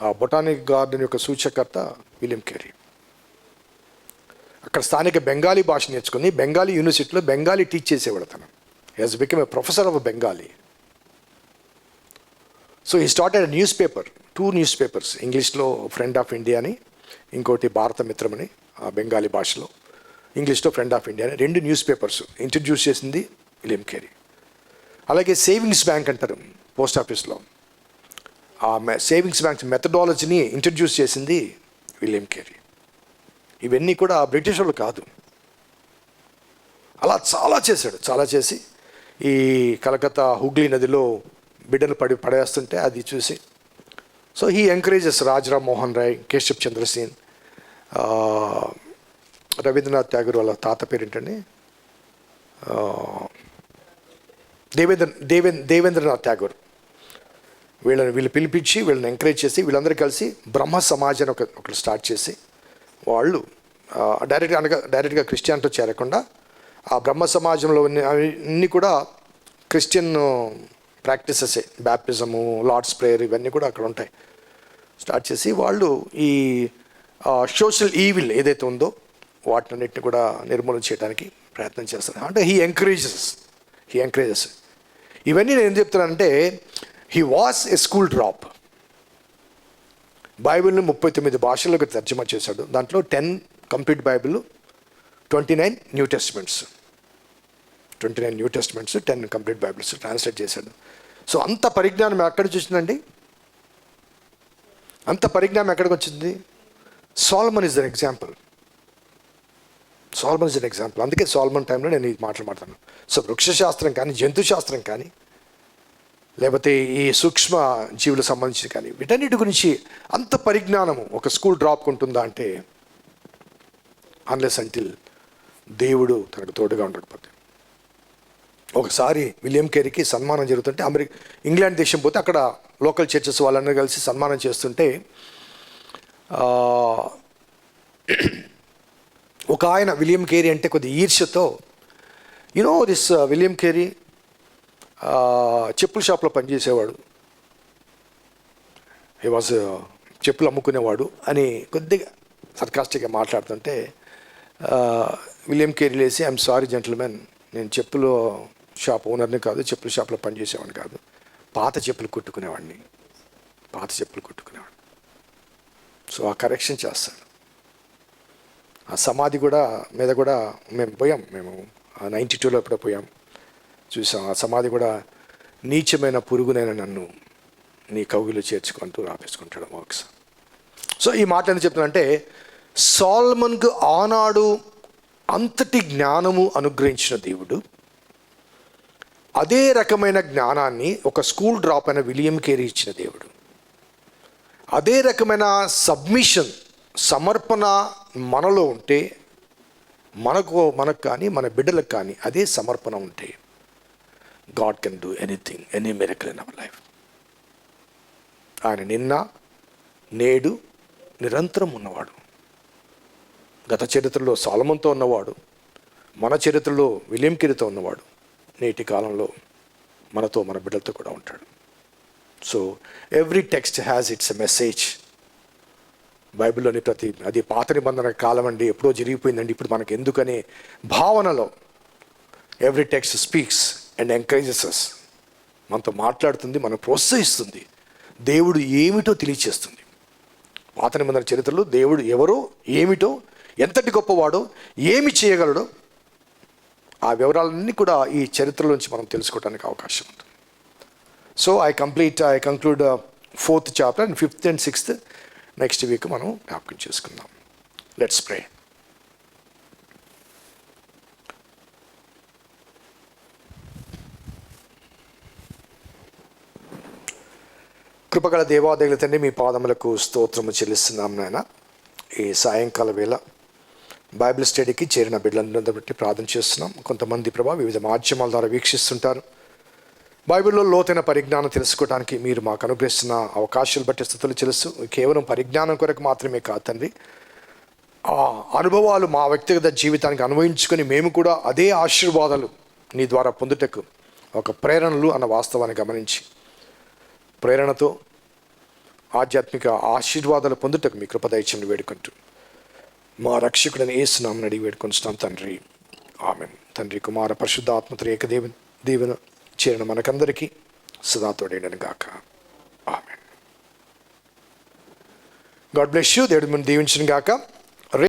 A: ఆ బొటానికల్ గార్డెన్ యొక్క సూచకర్త విలియం కేరీ. అక్కడ స్థానిక బెంగాలీ భాష నేర్చుకుని బెంగాలీ యూనివర్సిటీలో బెంగాలీ టీచ్ చేసేవాడు అతను. He has become a professor of Bengali. So he started a news paper, 2 news papers, ఇంగ్లీష్లో ఫ్రెండ్ ఆఫ్ ఇండియా అని, ఇంకోటి భారత మిత్రమని బెంగాలీ భాషలో, ఇంగ్లీష్లో ఫ్రెండ్ ఆఫ్ ఇండియా అని 2 న్యూస్ పేపర్స్ ఇంట్రడ్యూస్ చేసింది విలియం కేరీ. అలాగే సేవింగ్స్ బ్యాంక్ అంటారు పోస్ట్ ఆఫీస్లో, ఆ సేవింగ్స్ బ్యాంక్ మెథడాలజీని ఇంట్రడ్యూస్ చేసింది విలియం కేరీ. ఇవన్నీ కూడా బ్రిటిష్ వాళ్ళు కాదు. అలా చాలా చేశాడు, చాలా చేసి ఈ కలకత్తా హుగ్లీ నదిలో బిడ్డలు పడేస్తుంటే అది చూసి, so he encourages Rajaram Mohan Roy, Keshav Chandra Sen, Rabindranath Tagore వాళ్ళ తాత పేరు ఏంటండి, దేవేంద్రనాథ్ ఠాగూర్, వీళ్ళు పిలిపించి వీళ్ళని ఎంకరేజ్ చేసి, వీళ్ళందరూ కలిసి బ్రహ్మ సమాజ్ అని ఒకటి స్టార్ట్ చేసి, వాళ్ళు డైరెక్ట్గా క్రిస్టియానిటీలో చేరకుండా ఆ బ్రహ్మ సమాజంలో అన్నీ కూడా క్రిస్టియన్ ప్రాక్టీసెసే, బ్యాప్టిజము, లార్డ్స్ ప్రేయర్, ఇవన్నీ కూడా అక్కడ ఉంటాయి. స్టార్ట్ చేసి వాళ్ళు ఈ సోషల్ ఈవిల్ ఏదైతే ఉందో వాటినన్నిటిని కూడా నిర్మూలన చేయడానికి ప్రయత్నం చేస్తారు. అంటే హీ ఎంకరేజెస్. ఇవన్నీ నేను ఏం చెప్తున్నానంటే, he was a school drop. బైబిల్ని 39 భాషలకు తర్జుమా చేశాడు. దాంట్లో 10 complete Bible, 29 new testaments, 10 complete Bibles translate చేశాడు. సో అంత పరిజ్ఞానం ఎక్కడ చూసిందండి? అంత పరిజ్ఞానం ఎక్కడికి వచ్చింది? Solomon is an example. అందుకే సోలమన్ టైంలో నేను ఈ మాటలు మాట్లాడతాను. సో వృక్షశాస్త్రం కానీ, జంతు శాస్త్రం కానీ, లేకపోతే ఈ సూక్ష్మ జీవులకు సంబంధించి కానీ, వీటన్నిటి గురించి అంత పరిజ్ఞానము ఒక స్కూల్ డ్రాప్కి ఉంటుందా అంటే, అన్లెస్ అంటిల్ దేవుడు తనకు తోడుగా ఉండకపోతే. ఒకసారి విలియం కేరీకి సన్మానం జరుగుతుంటే, ఇంగ్లాండ్ దేశం పోతే అక్కడ లోకల్ చర్చెస్ వాళ్ళందరూ కలిసి సన్మానం చేస్తుంటే, ఒక ఆయన విలియం కేరీ అంటే కొద్ది ఈర్ష్యతో, దిస్ విలియం కేరీ చెప్పుల షాప్లో పనిచేసేవాడు, హీ వాజ్ చెప్పులు అమ్ముకునేవాడు అని కొద్దిగా సర్కాస్టిక్గా మాట్లాడుతుంటే, విలియం కేరీ లేసి, ఐఎమ్ సారీ జెంటిల్మెన్, నేను చెప్పుల షాప్ ఓనర్ని కాదు, చెప్పుల షాప్లో పనిచేసేవాడిని కాదు, పాత చెప్పులు కుట్టుకునేవాడిని. సో ఆ కరెక్షన్ చేస్తాడు. ఆ సమాధి మీద కూడా మేము 92లో ఎప్పుడో పోయాం, చూసాం. ఆ సమాధి కూడా, నీచమైన పురుగునైన నన్ను నీ కౌగిలో చేర్చుకుంటూ రాపేసుకుంటాడు మోక్స్. సో ఈ మాట ఎందుకు చెప్తున్నానంటే, సోలమన్కు ఆనాడు అంతటి జ్ఞానము అనుగ్రహించిన దేవుడు అదే రకమైన జ్ఞానాన్ని ఒక స్కూల్ డ్రాప్ అయిన విలియం కేరీ ఇచ్చిన దేవుడు. అదే రకమైన సబ్మిషన్, సమర్పణ మనలో ఉంటే, మనకు కానీ మన బిడ్డలకు కానీ అదే సమర్పణ ఉంటే, God can do anything, any miracle in our life. ఆయన నిన్న నేడు నిరంతరం ఉన్నవాడు. గత చరిత్రలో సొలొమోనుతో ఉన్నవాడు, మన చరిత్రలో విలియం కేరీతో ఉన్నవాడు, నేటి కాలంలో మనతో మన బిడ్డలతో కూడా ఉంటాడు. So every text has its a message. బైబిల్లోని అది పాత నిబంధన కాలం అండి, ఎప్పుడో జరిగిపోయిందండి, ఇప్పుడు మనకు ఎందుకనే భావనలో every text speaks and encourages us. మనతో మాట్లాడుతుంది, మనం ప్రోత్సహిస్తుంది, దేవుడు ఏమిటో తెలియచేస్తుంది. పాత నిబంధన చరిత్రలో దేవుడు ఎవరో, ఏమిటో, ఎంతటి గొప్పవాడో, ఏమి చేయగలడో, ఆ వివరాలన్నీ కూడా ఈ చరిత్రలోంచి మనం తెలుసుకోవడానికి అవకాశం ఉంటుంది. So I conclude 4th chapter and 5th and 6th next week మనం జ్ఞాపకం చేసుకుందాం. Let's pray. కృపగల దేవాదేవుల తండ్రి, మీ పాదములకు స్తోత్రము చెల్లిస్తున్నాం నాయన. ఈ సాయంకాల వేళ బైబిల్ స్టడీకి చేరిన బిడ్డలందరిని బట్టి ప్రార్థన చేస్తున్నాం. కొంతమంది ప్రభా వివిధ మాధ్యమాల ద్వారా వీక్షిస్తుంటారు. బైబిల్లో లోతైన పరిజ్ఞానం తెలుసుకోవడానికి మీరు మాకు అనుగ్రహిస్తున్న అవకాశాలు బట్టి స్థుతులు చెల్లిస్తూ, కేవలం పరిజ్ఞానం కొరకు మాత్రమే కాదు తండ్రి, ఆ అనుభవాలు మా వ్యక్తిగత జీవితానికి అన్వయించుకొని మేము కూడా అదే ఆశీర్వాదాలు నీ ద్వారా పొందుటకు ఒక ప్రేరణలు అన్న వాస్తవాన్ని గమనించి, ప్రేరణతో ఆధ్యాత్మిక ఆశీర్వాదాలు పొందుటకు మీ కృపదయచండి వేడుకుంటూ, మా రక్షకుడిని యేసు నామమున అడిగి వేడుకొంచున్నాం తండ్రి, ఆమేన్. తండ్రి, కుమార పరిశుద్ధాత్మ త్రియేక దేవుని చేరిన మనకందరికీ సదా తోడేండును గాక. ఆమేన్. God bless you. దేవుడు మిమ్మల్ని దీవించును గాక.